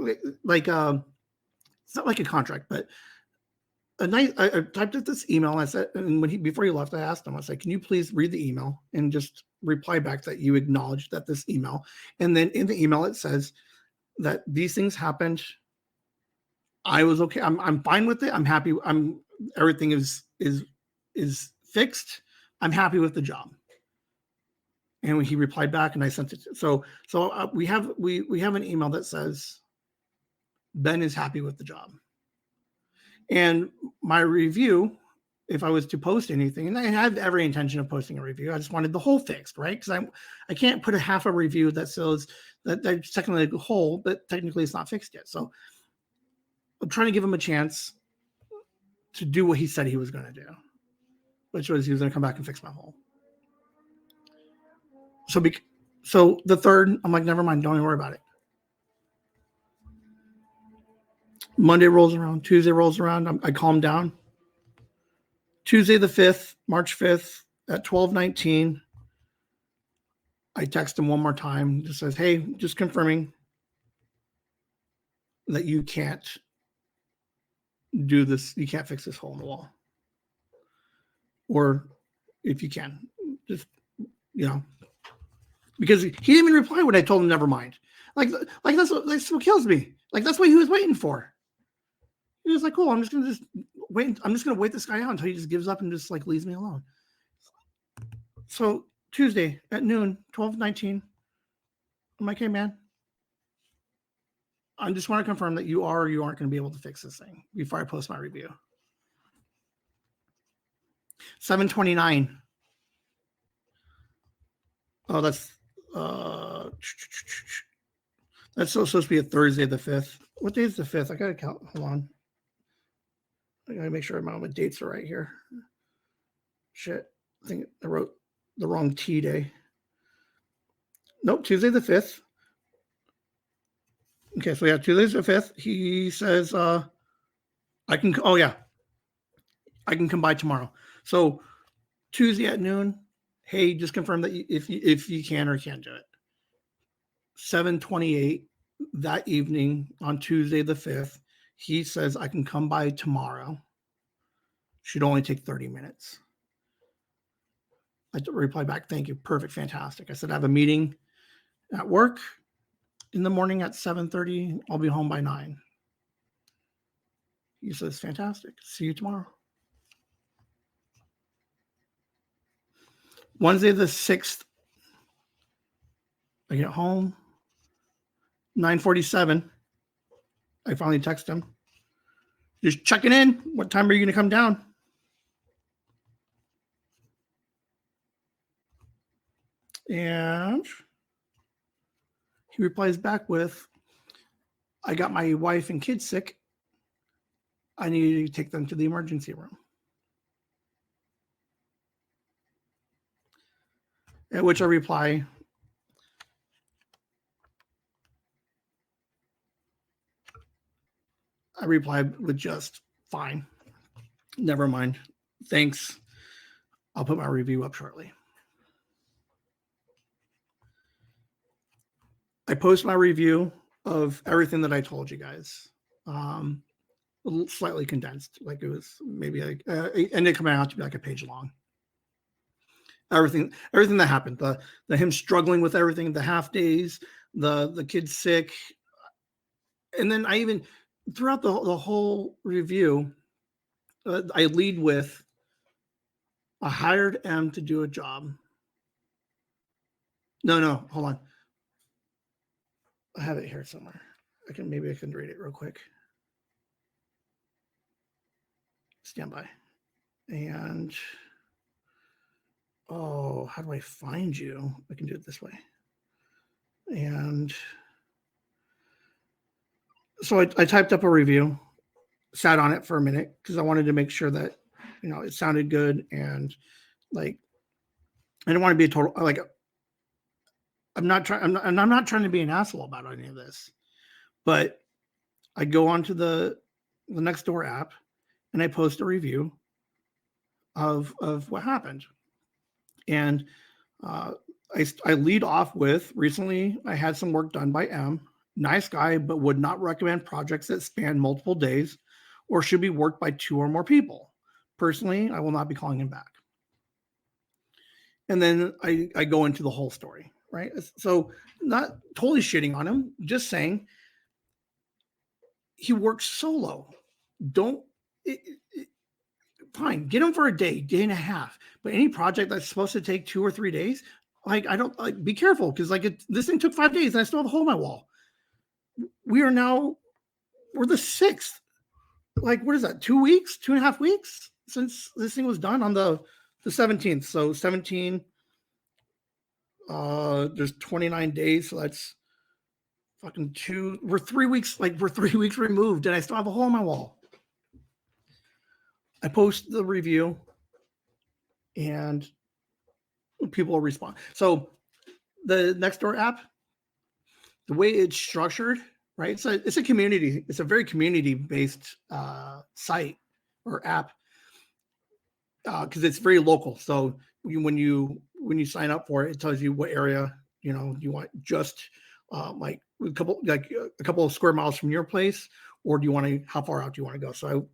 like it's not like a contract, but a nice. I typed up this email. And I said, and before he left, I asked him. I said, "Can you please read the email and just reply back that you acknowledge that this email?" And then in the email it says that these things happened. I was okay. I'm fine with it. I'm happy. Everything is fixed. I'm happy with the job. And when he replied back, and I sent it. So we have an email that says Ben is happy with the job. And my review, if I was to post anything, and I have every intention of posting a review, I just wanted the whole fixed, right? Because I can't put a half a review that says that's technically a whole, but technically it's not fixed yet. So I'm trying to give him a chance to do what he said he was going to do, which was he was going to come back and fix my hole. So the 3rd, I'm like, never mind, don't even worry about it. Monday rolls around, Tuesday rolls around, I calm down. Tuesday the 5th, March 5th at 12:19, I text him one more time. Just says, hey, just confirming that you can't do this. You can't fix this hole in the wall. Or if you can, just, because he didn't even reply when I told him never mind. Like that's what kills me. Like that's what he was waiting for. He was like, cool, I'm just going to wait. I'm just going to wait this guy out until he just gives up and just like leaves me alone. So Tuesday at noon, 12:19, I'm like, hey man, I just want to confirm that you aren't going to be able to fix this thing before I post my review. 7:29. Oh, that's supposed to be a Thursday the 5th. What day is the 5th? I gotta count. Hold on. I gotta make sure my dates are right here. Shit. I think I wrote the wrong T day. Nope, Tuesday the 5th. Okay, so yeah, Tuesday the 5th. He says I can come by tomorrow. So Tuesday at noon, hey, just confirm that if you can or can't do it. 7:28 that evening on Tuesday the 5th, he says, I can come by tomorrow. Should only take 30 minutes. I replied back, thank you. Perfect. Fantastic. I said, I have a meeting at work in the morning at 7:30. I'll be home by 9. He says, fantastic. See you tomorrow. Wednesday the 6th, I get home. 9:47. I finally text him. Just checking in. What time are you going to come down? And he replies back with, I got my wife and kids sick. I need to take them to the emergency room. At which I replied with just fine. Never mind. Thanks. I'll put my review up shortly. I post my review of everything that I told you guys. Slightly condensed, like it was maybe like it ended coming out to be like a page long. Everything that happened, the him struggling with everything, the half days, the kids sick, and then I even throughout the whole review, I lead with, I hired M to do a job. No, hold on. I have it here somewhere. Maybe I can read it real quick. Stand by. And how do I find you? I can do it this way. And so I typed up a review, sat on it for a minute because I wanted to make sure that it sounded good, and like I didn't want to be a total like I'm not trying to be an asshole about any of this, but I go onto the Nextdoor app and I post a review of what happened, and I lead off with, recently I had some work done by M. Nice guy, but would not recommend projects that span multiple days or should be worked by 2 or more people. Personally, I will not be calling him back. And then I go into the whole story, right? So not totally shitting on him, just saying he works solo. Fine, get him for a day and a half. But any project that's supposed to take 2 or 3 days, like I don't like. Be careful, because this thing took 5 days and I still have a hole in my wall. We're the 6th. Like, what is that? 2 weeks, 2.5 weeks since this thing was done on the 17th. So 17. There's 29 days, so that's fucking 2. We're 3 weeks. Like, we're 3 weeks removed, and I still have a hole in my wall. I post the review, and people will respond. So the Nextdoor app, the way it's structured, right? It's a community. It's a very community-based site or app, because it's very local. So when you sign up for it, it tells you what area you want. Just like a couple of square miles from your place, or do you want to? How far out do you want to go? So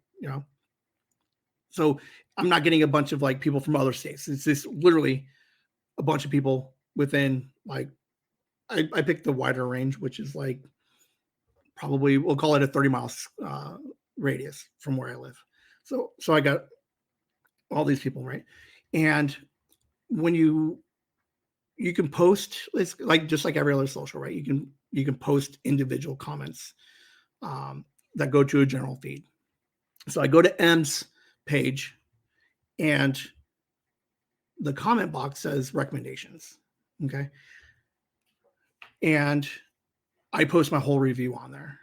so I'm not getting a bunch of like people from other states. It's just literally a bunch of people within, like, I picked the wider range, which is like probably, we'll call it a 30 miles radius from where I live. So I got all these people, right? And when you can post, it's like just like every other social, right? You can post individual comments that go to a general feed. So I go to M's page, and the comment box says recommendations. Okay. And I post my whole review on there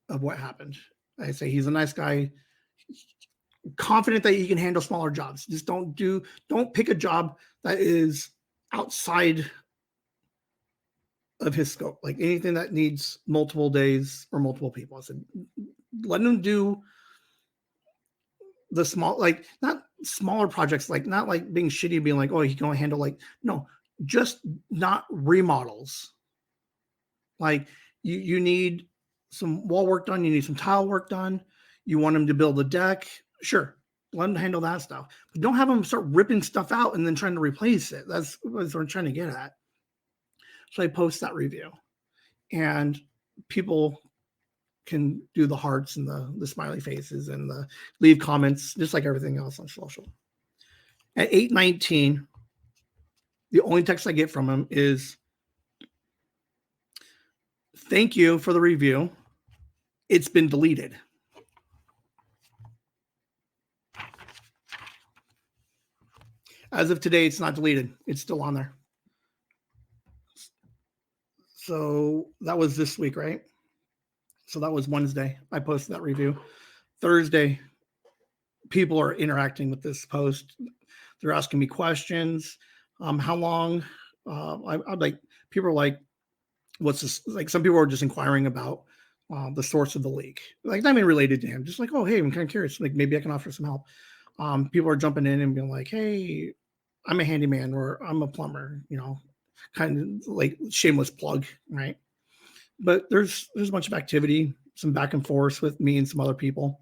of what happened. I say he's a nice guy, confident that he can handle smaller jobs. Just don't pick a job that is outside of his scope, like anything that needs multiple days or multiple people. I said, let him do the small, like not smaller projects, like not like being shitty, being like, oh, you can only handle like, no, just not remodels. Like you need some wall work done, you need some tile work done, you want him to build a deck, sure, let him handle that stuff. But don't have him start ripping stuff out and then trying to replace it. That's what I'm trying to get at. So I post that review, and people can do the hearts and the smiley faces and the leave comments, just like everything else on social. At 8:19, the only text I get from him is, "Thank you for the review. It's been deleted." As of today, it's not deleted. It's still on there. So that was this week, right? So that was Wednesday. I posted that review. Thursday, people are interacting with this post. They're asking me questions. How long? I'd like, people are like, what's this? Like, some people are just inquiring about the source of the leak. Like, not even related to him. Just like, oh, hey, I'm kind of curious. Like, maybe I can offer some help. People are jumping in and being like, hey, I'm a handyman, or I'm a plumber, kind of like shameless plug, right? But there's a bunch of activity, some back and forth with me and some other people.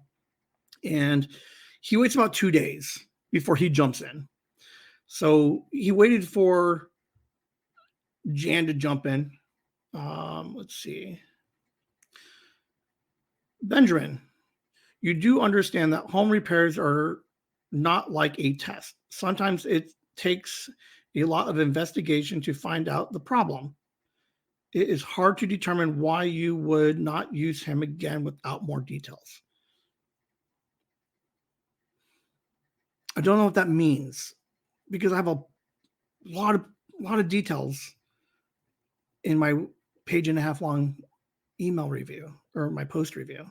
And he waits about 2 days before he jumps in. So he waited for Jan to jump in. Let's see. Benjamin, you do understand that home repairs are not like a test. Sometimes it takes a lot of investigation to find out the problem. It is hard to determine why you would not use him again without more details. I don't know what that means, because I have a lot of details in my page and a half long email review, or my post review.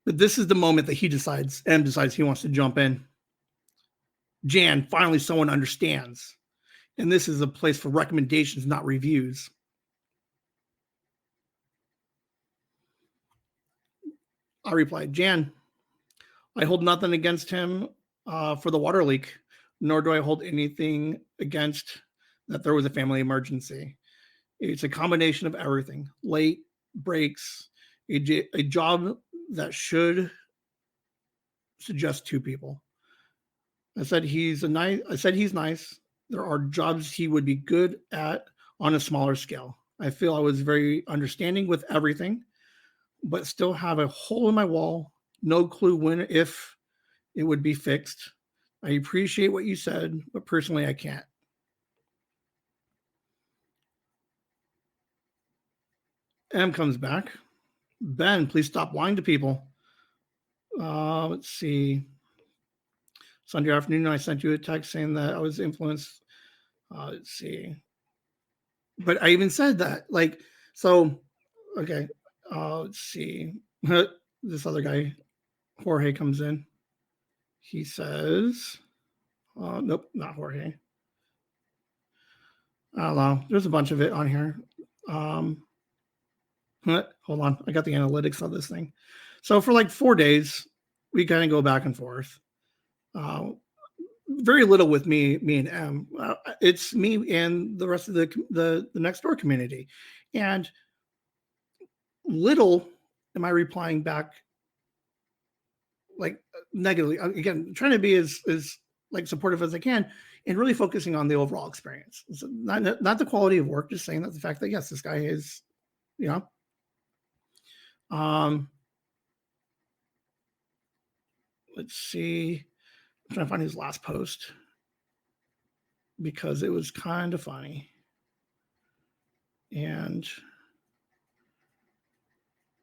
But this is the moment that he decides he wants to jump in. Jan, finally someone understands. And this is a place for recommendations, not reviews. I replied, Jan, I hold nothing against him for the water leak, nor do I hold anything against that there was a family emergency. It's a combination of everything: late, breaks, a job that should suggest two people. I said he's nice. There are jobs he would be good at on a smaller scale. I feel I was very understanding with everything, but still have a hole in my wall. No clue when, if it would be fixed. I appreciate what you said, but personally, I can't. M comes back. Ben, please stop lying to people. Let's see. Sunday afternoon, I sent you a text saying that I was influenced. Let's see. But I even said that. Like, so, okay. Let's see. This other guy, Jorge, comes in. He says, nope, not Jorge. I don't know. There's a bunch of it on here. Hold on. I got the analytics on this thing. So for like 4 days, we kind of go back and forth. Very little with me and M. It's me and the rest of the Nextdoor community. And little am I replying back like negatively. Again, trying to be as like supportive as I can, and really focusing on the overall experience. So not the quality of work, just saying that the fact that yes, this guy is, let's see. I'm trying to find his last post because it was kind of funny. And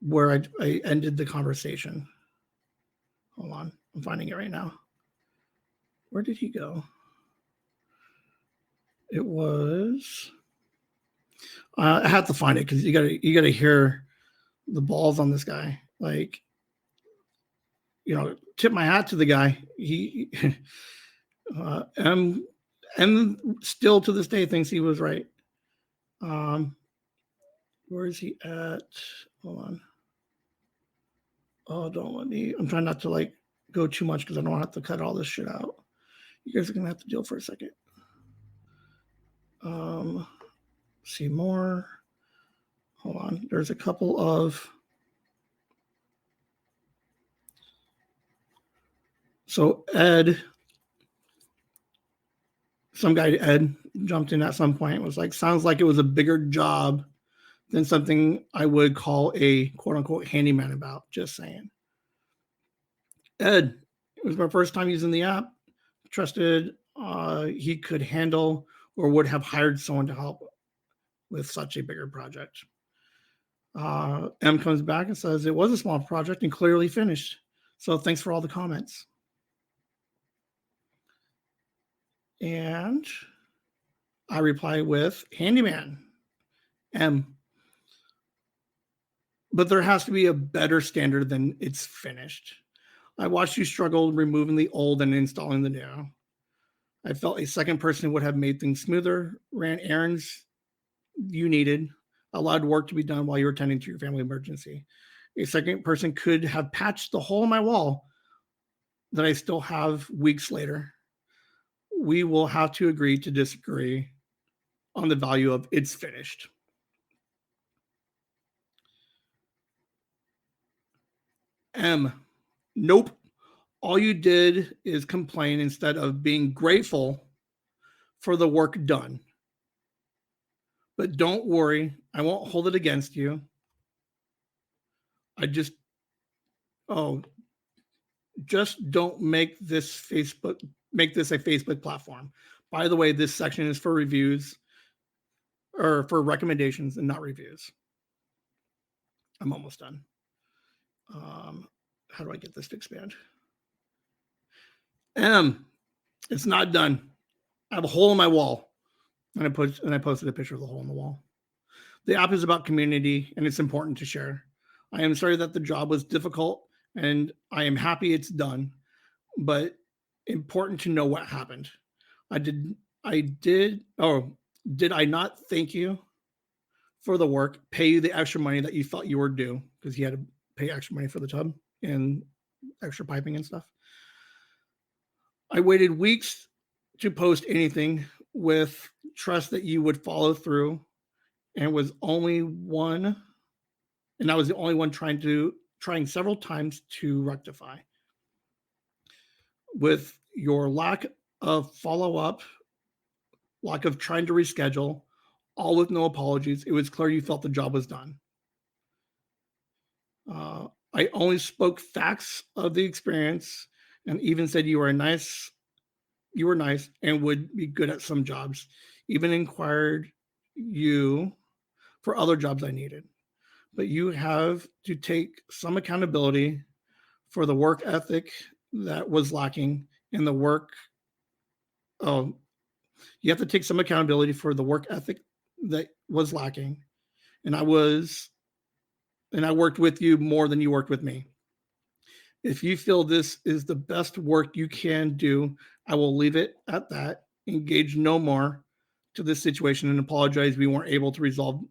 where I ended the conversation. Hold on. I'm finding it right now. Where did he go? It was, I have to find it because you gotta hear the balls on this guy. Like, tip my hat to the guy. He and still to this day thinks he was right. Where is he at? Hold on. Oh, don't let me. I'm trying not to like go too much because I don't have to cut all this shit out. You guys are going to have to deal for a second. See more. Hold on. There's a couple of. So Ed, some guy Ed jumped in at some point and was like, sounds like it was a bigger job than something I would call a quote unquote handyman about. Just saying. Ed, it was my first time using the app. Trusted he could handle or would have hired someone to help with such a bigger project. M comes back and says it was a small project and clearly finished. So thanks for all the comments. And I reply with Handyman. M. But there has to be a better standard than it's finished. I watched you struggle removing the old and installing the new. I felt a second person would have made things smoother, ran errands you needed, allowed work to be done while you were tending to your family emergency. A second person could have patched the hole in my wall that I still have weeks later. We will have to agree to disagree on the value of it's finished. M. Nope. All you did is complain instead of being grateful for the work done. But don't worry, I won't hold it against you. Just don't make this a Facebook platform. By the way, this section is for reviews or for recommendations and not reviews. I'm almost done. How do I get this to expand? It's not done. I have a hole in my wall. And I posted a picture of the hole in the wall. The app is about community and it's important to share. I am sorry that the job was difficult and I am happy it's done, but important to know what happened. Did I not thank you for the work, pay you the extra money that you thought you were due because you had to pay extra money for the tub and extra piping and stuff? I waited weeks to post anything with trust that you would follow through, and I was the only one trying several times to rectify. With your lack of follow-up, lack of trying to reschedule, all with no apologies, it was clear you felt the job was done. I only spoke facts of the experience and even said you were nice and would be good at some jobs. Even inquired you for other jobs I needed. But you have to take some accountability for the work ethic that was lacking in the work. You have to take some accountability for the work ethic that was lacking. And I worked with you more than you worked with me. If you feel this is the best work you can do, I will leave it at that. Engage no more to this situation and apologize we weren't able to resolve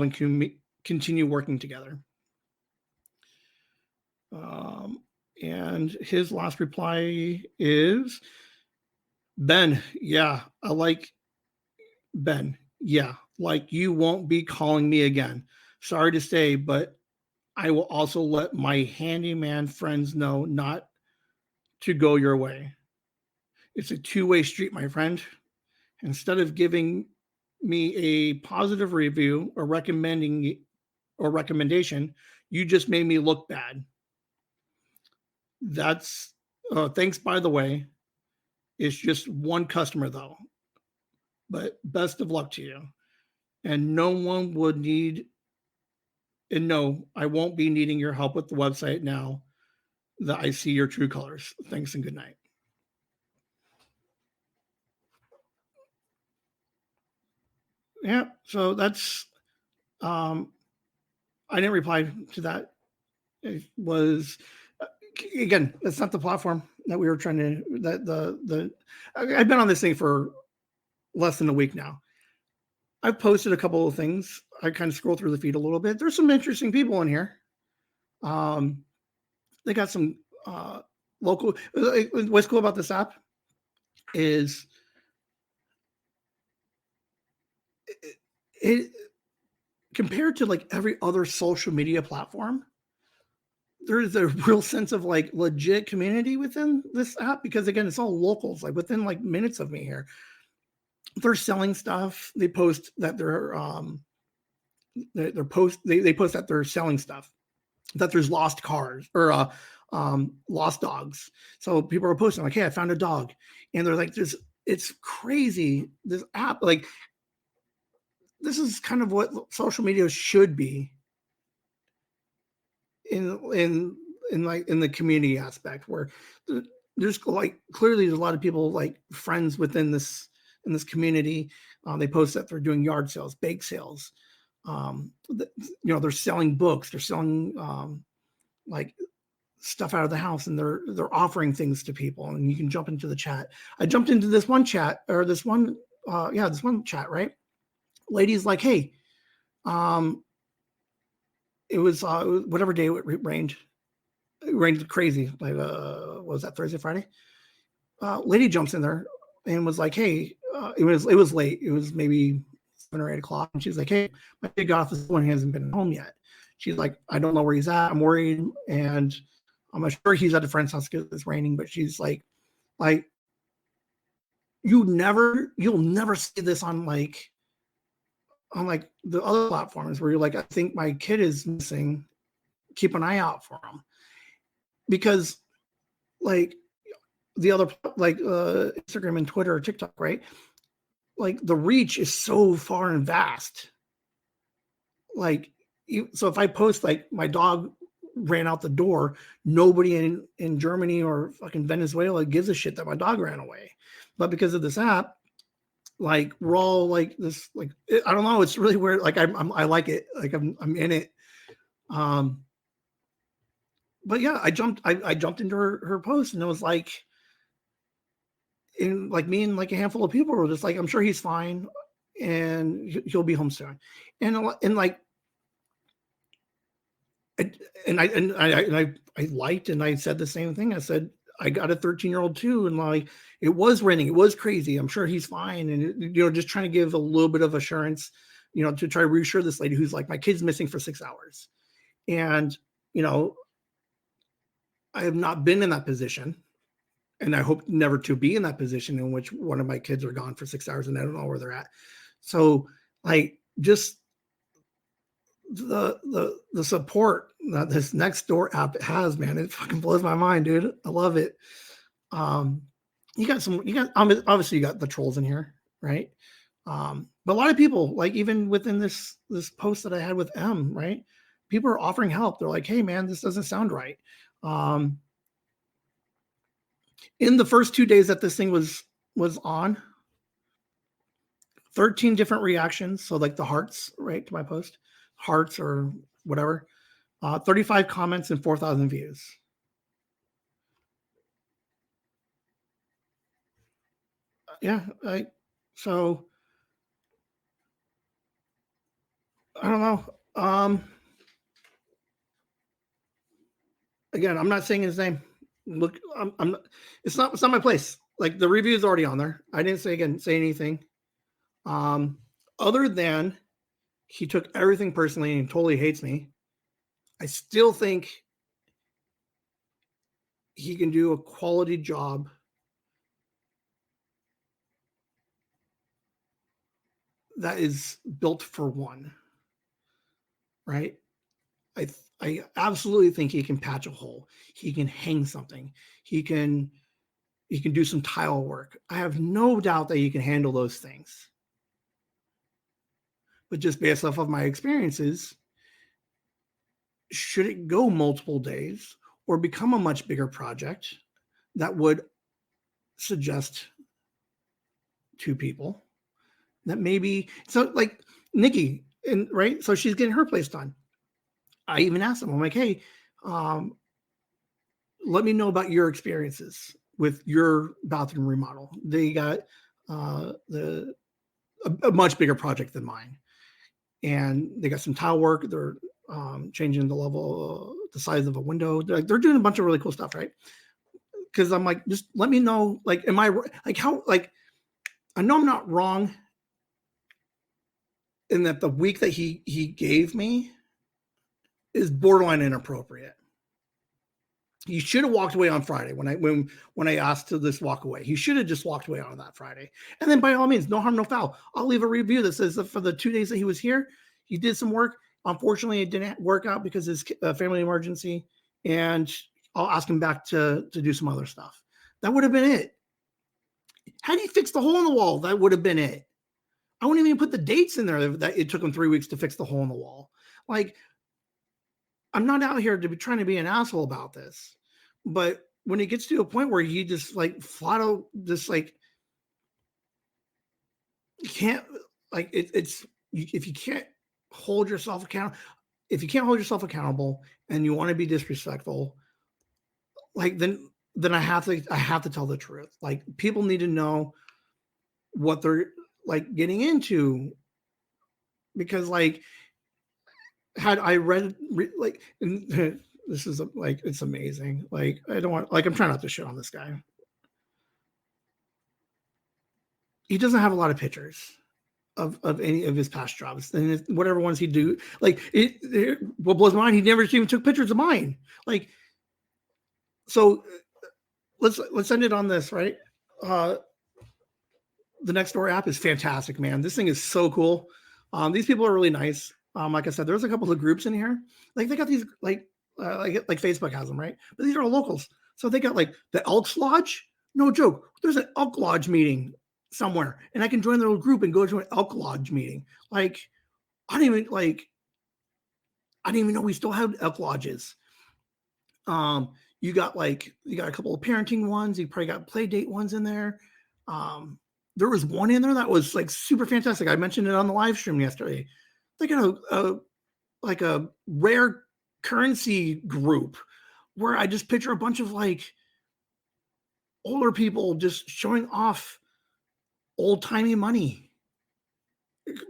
and continue working together. And his last reply is, Ben, yeah, I like Ben. Yeah, like you won't be calling me again. Sorry to say, but I will also let my handyman friends know not to go your way. It's a two-way street, my friend. Instead of giving me a positive review or recommendation, you just made me look bad. That's thanks, by the way. It's just one customer though. But best of luck to you. And no, I won't be needing your help with the website now that I see your true colors. Thanks and good night. Yeah, so that's I didn't reply to that. It was again, that's not the platform that we were trying to I've been on this thing for less than a week now. I've posted a couple of things. I kind of scroll through the feed a little bit. There's some interesting people in here. They got some local. What's cool about this app is it compared to like every other social media platform, there's a real sense of like legit community within this app because again, it's all locals, like within like minutes of me here. They're selling stuff. They post that they post that they're selling stuff, that there's lost cars or lost dogs. So people are posting like, hey, I found a dog. And they're like, this, it's crazy. This app, like, this is kind of what social media should be in like in the community aspect, where there's like clearly there's a lot of people like friends within this in this community. They post that they're doing yard sales, bake sales. They're selling books, they're selling like stuff out of the house, and they're offering things to people, and you can jump into the chat. I jumped into this one chat or this one chat, right? Lady's like, hey, it was whatever day it rained. It rained crazy. Like, what was that, Thursday, Friday? Lady jumps in there and was like, hey, it was late. It was maybe 7 or 8 o'clock. And she's like, hey, my kid got off the school and he hasn't been home yet. She's like, I don't know where he's at. I'm worried. And I'm sure he's at a friend's house because it's raining. But she's like, you'll never see this on like the other platforms where you're like, I think my kid is missing. Keep an eye out for him. Because like the other like Instagram and Twitter or TikTok, right? Like the reach is so far and vast. Like, so if I post like my dog ran out the door, nobody in Germany or fucking Venezuela gives a shit that my dog ran away. But because of this app, like we're all like this, like I don't know, it's really weird. Like I like it. Like I'm in it. But yeah, I jumped into her post, and it was like, in like me and like a handful of people were just like, I'm sure he's fine, and he'll be home soon. And like, I liked, and I said the same thing. I said, I got a 13-year-old too, and like it was raining, it was crazy. I'm sure he's fine, and just trying to give a little bit of assurance, to try to reassure this lady who's like, my kid's missing for 6 hours, and I have not been in that position, and I hope never to be in that position in which one of my kids are gone for 6 hours and I don't know where they're at. So like just the support that this Nextdoor app has, man, it fucking blows my mind, dude. I love it. You got obviously you got the trolls in here, right? But a lot of people, like even within this post that I had with M, right? People are offering help. They're like, hey man, this doesn't sound right. In the first 2 days that this thing was on, 13 different reactions. So like the hearts, right, to my post, hearts or whatever, 35 comments and 4,000 views. Yeah. So I don't know. Again, I'm not saying his name. Look, I'm it's not my place. Like the review is already on there. I didn't say anything. Other than he took everything personally and totally hates me. I still think he can do a quality job that is built for one, right? I absolutely think he can patch a hole. He can hang something. He can do some tile work. I have no doubt that he can handle those things. But just based off of my experiences, should it go multiple days or become a much bigger project that would suggest to people that maybe, so like Nikki, and right, so she's getting her place done. I even asked them, I'm like, hey, let me know about your experiences with your bathroom remodel. They got a much bigger project than mine, and they got some tile work. changing the level, the size of a window. Like, they're doing a bunch of really cool stuff, right? Because I'm like, just let me know, like, am I like how, like, I know I'm not wrong in that the week that he gave me is borderline inappropriate. You should have walked away on Friday when I asked to just walk away. He should have just walked away on that Friday. And then by all means, no harm, no foul. I'll leave a review that says that for the 2 days that he was here, he did some work. Unfortunately, it didn't work out because of his family emergency. And I'll ask him back to do some other stuff. That would have been it. Had he fixed the hole in the wall, that would have been it. I wouldn't even put the dates in there that it took him 3 weeks to fix the hole in the wall. Like, I'm not out here to be trying to be an asshole about this, but when it gets to a point where he just like flat out just like you can't, like, it's if you can't hold yourself accountable, and you want to be disrespectful, like then I have to tell the truth. Like, people need to know what they're like getting into, because like, had I read like, this is like, it's amazing. Like, I don't want, like, I'm trying not to shit on this guy. He doesn't have a lot of pictures of any of his past jobs, and whatever ones he do, like what blows my mind, he never even took pictures of mine. Like, so let's end it on this, right? The Nextdoor app is fantastic, man. This thing is so cool. These people are really nice. Like I said, there's a couple of groups in here. Like, they got these like Facebook has them, right? But these are all locals. So they got like the Elks Lodge. No joke. There's an Elk Lodge meeting somewhere, and I can join their little group and go to an Elk Lodge meeting. Like, I didn't even know we still had Elk Lodges. You got a couple of parenting ones. You probably got play date ones in there. There was one in there that was like super fantastic. I mentioned it on the live stream yesterday. They got a rare currency group where I just picture a bunch of like older people just showing off old timey money.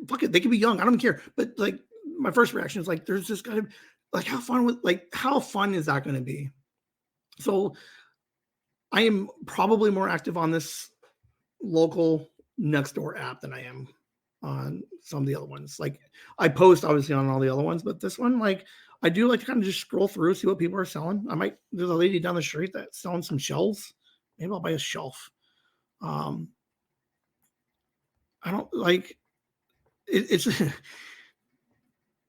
Fuck it, they could be young. I don't care. But like, my first reaction is like, there's just gotta, like, how fun is that going to be? So I am probably more active on this local Nextdoor app than I am on some of the other ones. Like, I post obviously on all the other ones, but this one, like, I do like to kind of just scroll through, see what people are selling. There's a lady down the street that's selling some shelves. Maybe I'll buy a shelf. I don't like it's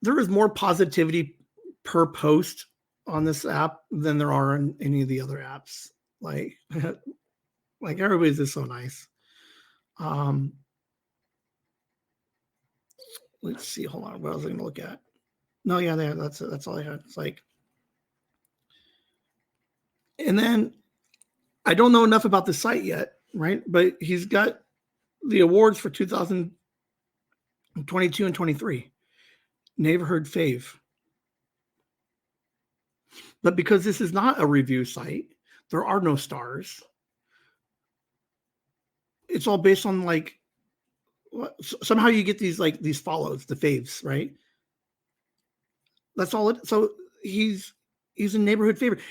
there is more positivity per post on this app than there are in any of the other apps. Like, like, everybody's just so nice. Let's see. Hold on. What else was I going to look at? No, yeah, that's it. That's all I had. It's like, and then I don't know enough about the site yet, right? But he's got the awards for 2022 and 23. Neighborhood Fave. But because this is not a review site, there are no stars. It's all based on like, somehow you get these follows, the faves, right? That's all it. So he's a neighborhood favorite.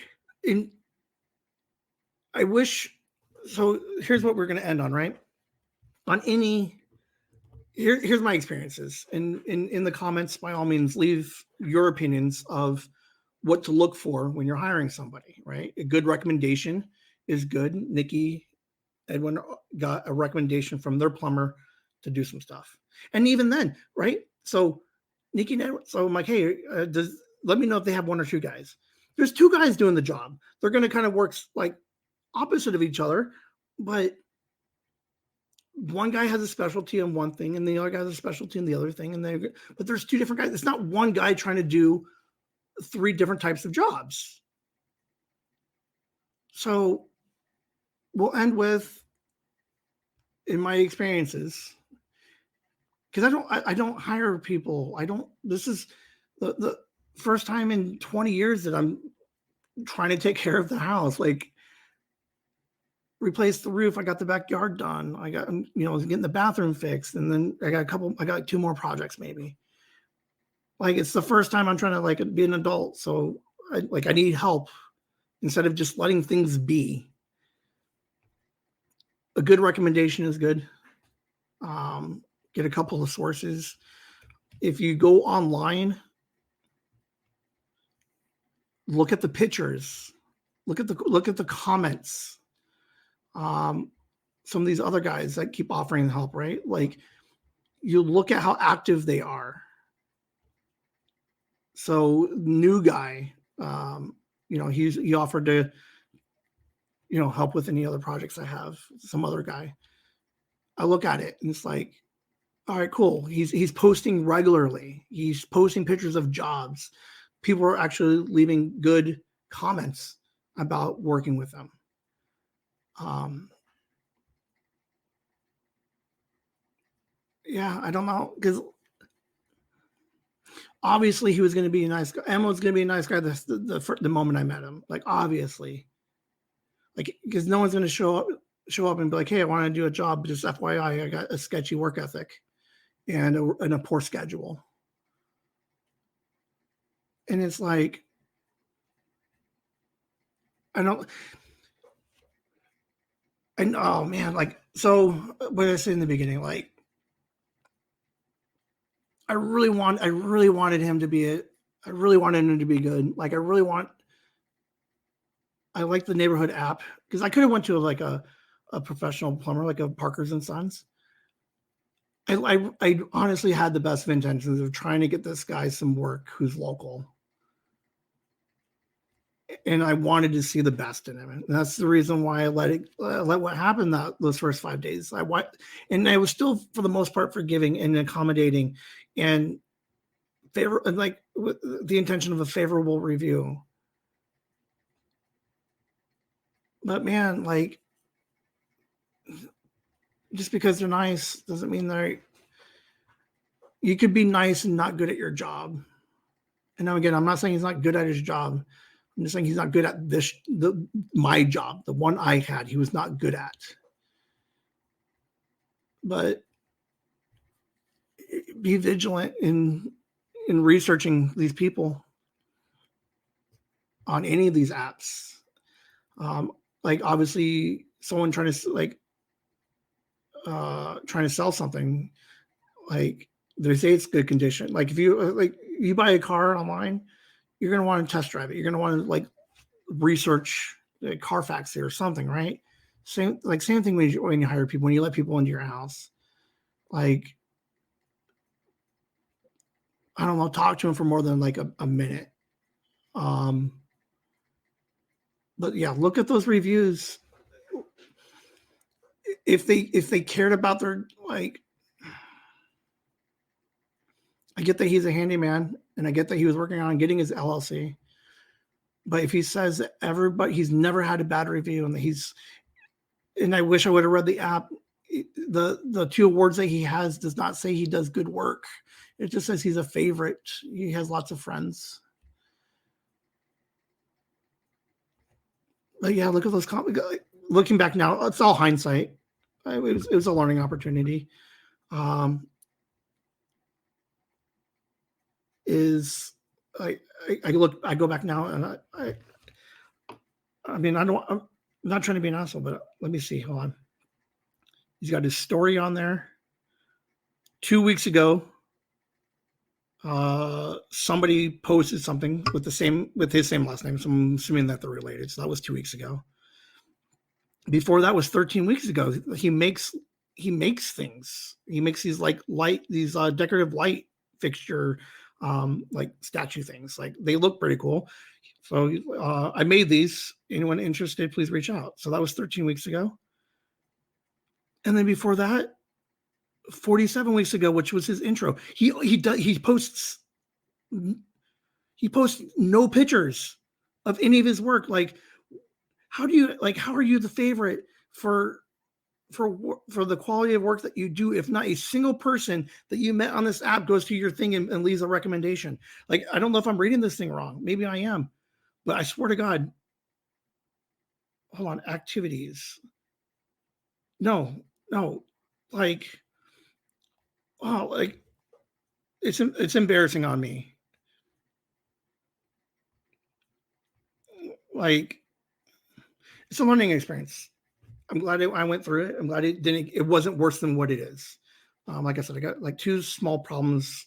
And I wish, so here's what we're going to end on, right? On any, here's my experiences. And in the comments, by all means, leave your opinions of what to look for when you're hiring somebody, right? A good recommendation is good. Nikki, Edwin got a recommendation from their plumber to do some stuff. And even then, right? So Nikki and Edwin, so I'm like, hey, let me know if they have one or two guys. There's two guys doing the job. They're going to kind of work like opposite of each other, but one guy has a specialty in one thing and the other guy has a specialty in the other thing. But there's two different guys. It's not one guy trying to do three different types of jobs. So we'll end with, in my experiences, because I don't hire people. This is the first time in 20 years that I'm trying to take care of the house. Like, replace the roof. I got the backyard done. I got, getting the bathroom fixed. And then I got two more projects maybe. Like, it's the first time I'm trying to like be an adult, so I need help instead of just letting things be. A good recommendation is good. Get a couple of sources. If you go online, look at the pictures, look at the comments. Some of these other guys that keep offering help, right? Like, you look at how active they are. So new guy, he offered to, help with any other projects I have. Some other guy. I look at it and it's like, all right, cool. He's posting regularly. He's posting pictures of jobs. People are actually leaving good comments about working with them. Yeah, I don't know, because obviously he was going to be a nice guy. Emma was going to be a nice guy the moment I met him. Like, obviously, like, because no one's going to show up and be like, hey, I want to do a job. Just FYI, I got a sketchy work ethic and a poor schedule. And it's like, oh man, like, so what I said in the beginning, like, I really wanted him to be good. Like, I like the neighborhood app, because I could have went to like a professional plumber, like a Parker's and Sons. I honestly had the best of intentions of trying to get this guy some work who's local. And I wanted to see the best in him. And that's the reason why I let what happened those first 5 days. And I was still, for the most part, forgiving and accommodating and like with the intention of a favorable review. But man, like, just because they're nice doesn't mean you could be nice and not good at your job. And now, again, I'm not saying he's not good at his job. I'm just saying he's not good at my job, the one I had. He was not good at. But be vigilant in researching these people on any of these apps. Like, obviously, someone trying to sell something, like, they say it's good condition. Like, if you buy a car online, you're going to want to test drive it. You're going to want to like research Carfax or something, right? Same thing when you hire people, when you let people into your house. Like, I don't know, talk to them for more than like a minute. But yeah, look at those reviews. If they cared about their, like, I get that he's a handyman and I get that he was working on getting his LLC. But if he says he's never had a bad review, and I wish I would have read the app. The 2 awards that he has does not say he does good work. It just says he's a favorite. He has lots of friends. But yeah, look at those comments. Looking back now, it's all hindsight. It was a learning opportunity. I go back now and I'm not trying to be an asshole, but let me see. Hold on. He's got his story on there. 2 weeks ago, somebody posted something with his same last name. So I'm assuming that they're related. So that was 2 weeks ago. Before that was 13 weeks ago. He makes things. He makes these decorative light fixture, like statue things. Like, they look pretty cool. So I made these. Anyone interested, please reach out. So that was 13 weeks ago. And then before that, 47 weeks ago, which was his intro, he posts no pictures of any of his work. Like, how are you the favorite for the quality of work that you do if not a single person that you met on this app goes to your thing and leaves a recommendation? Like, I don't know if I'm reading this thing wrong. Maybe I am, but I swear to God. Hold on, activities. No, like, oh, like, it's embarrassing on me. Like, it's a learning experience. I'm glad I went through it. I'm glad it wasn't worse than what it is. Like I said, I got like 2 small problems,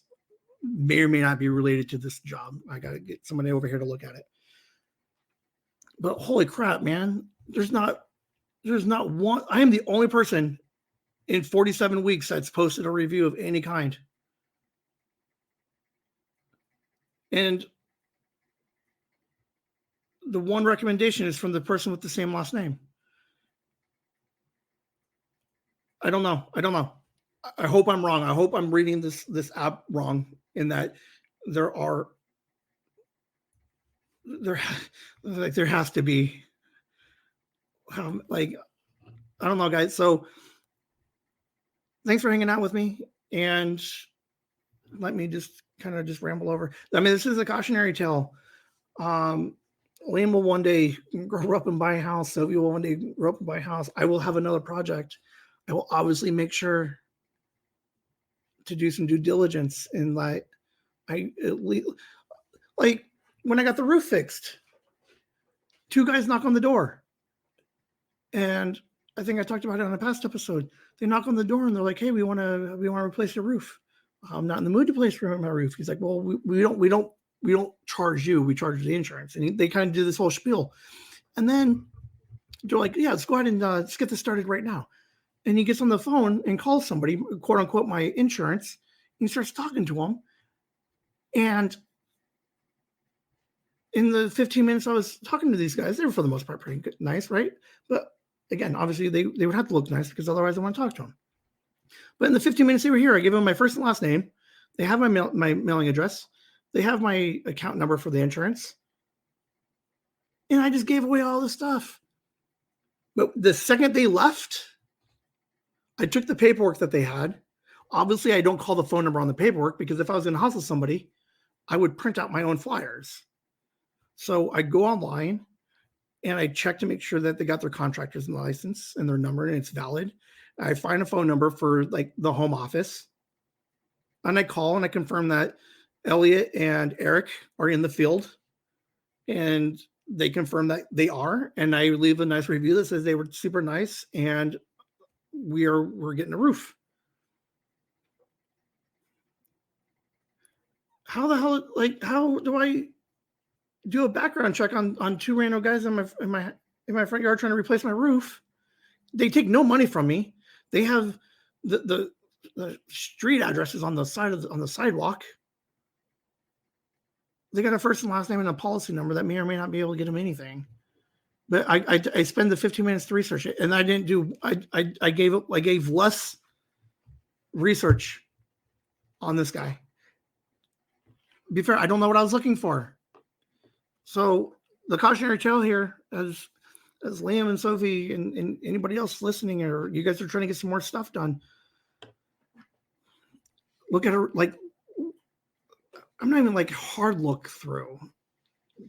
may or may not be related to this job. I got to get somebody over here to look at it. But holy crap, man, there's not one. I am the only person in 47 weeks that's posted a review of any kind. And the one recommendation is from the person with the same last name. I don't know. I hope I'm wrong. I hope I'm reading this app wrong in that there has to be like, I don't know, guys. So thanks for hanging out with me, and let me just kind of just ramble over. I mean, this is a cautionary tale. Liam will one day grow up and buy a house. Sylvia will one day grow up and buy a house. I will have another project. I will obviously make sure to do some due diligence in like like when I got the roof fixed, 2 guys knock on the door, and I think I talked about it on a past episode. They knock on the door and they're like, "Hey, we want to replace your roof." I'm not in the mood to replace my roof. He's like, "Well, we don't charge you. We charge the insurance." And they kind of do this whole spiel, and then they're like, "Yeah, let's go ahead and let's get this started right now." And he gets on the phone and calls somebody, quote unquote, my insurance. He starts talking to them, and in the 15 minutes I was talking to these guys, they were for the most part pretty good, nice, right? But again, obviously they would have to look nice because otherwise I want to talk to them. But in the 15 minutes they were here, I gave them my first and last name. They have my mailing address. They have my account number for the insurance. And I just gave away all this stuff. But the second they left, I took the paperwork that they had. Obviously, I don't call the phone number on the paperwork because if I was going to hustle somebody, I would print out my own flyers. So I go online and I check to make sure that they got their contractor's license and their number and it's valid. I find a phone number for like the home office, and I call and I confirm that Elliot and Eric are in the field, and they confirm that they are. And I leave a nice review that says they were super nice and we're getting a roof. How the hell, like, how do I do a background check on 2 random guys in my front yard trying to replace my roof? They take no money from me. They have the street addresses on the side on the sidewalk. They got a first and last name and a policy number that may or may not be able to get them anything. But I spend the 15 minutes to research it, and I didn't do. I gave less research on this guy. Be fair, I don't know what I was looking for. So the cautionary tale here, as Liam and Sophie and anybody else listening, or you guys are trying to get some more stuff done, look at her. Like, I'm not even like hard look through.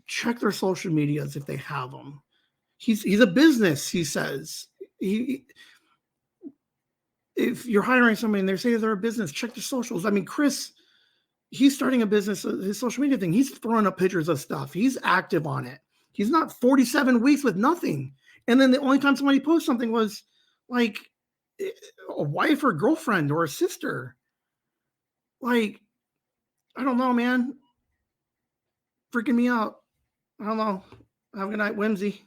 Check their social medias if they have them. He's a business. He says if you're hiring somebody and they say they're a business, check their socials. I mean, Chris, he's starting a business, his social media thing. He's throwing up pictures of stuff. He's active on it. He's not 47 weeks with nothing. And then the only time somebody posts something was like a wife or girlfriend or a sister. Like, I don't know, man. Freaking me out. I don't know. Have a good night, Whimsy.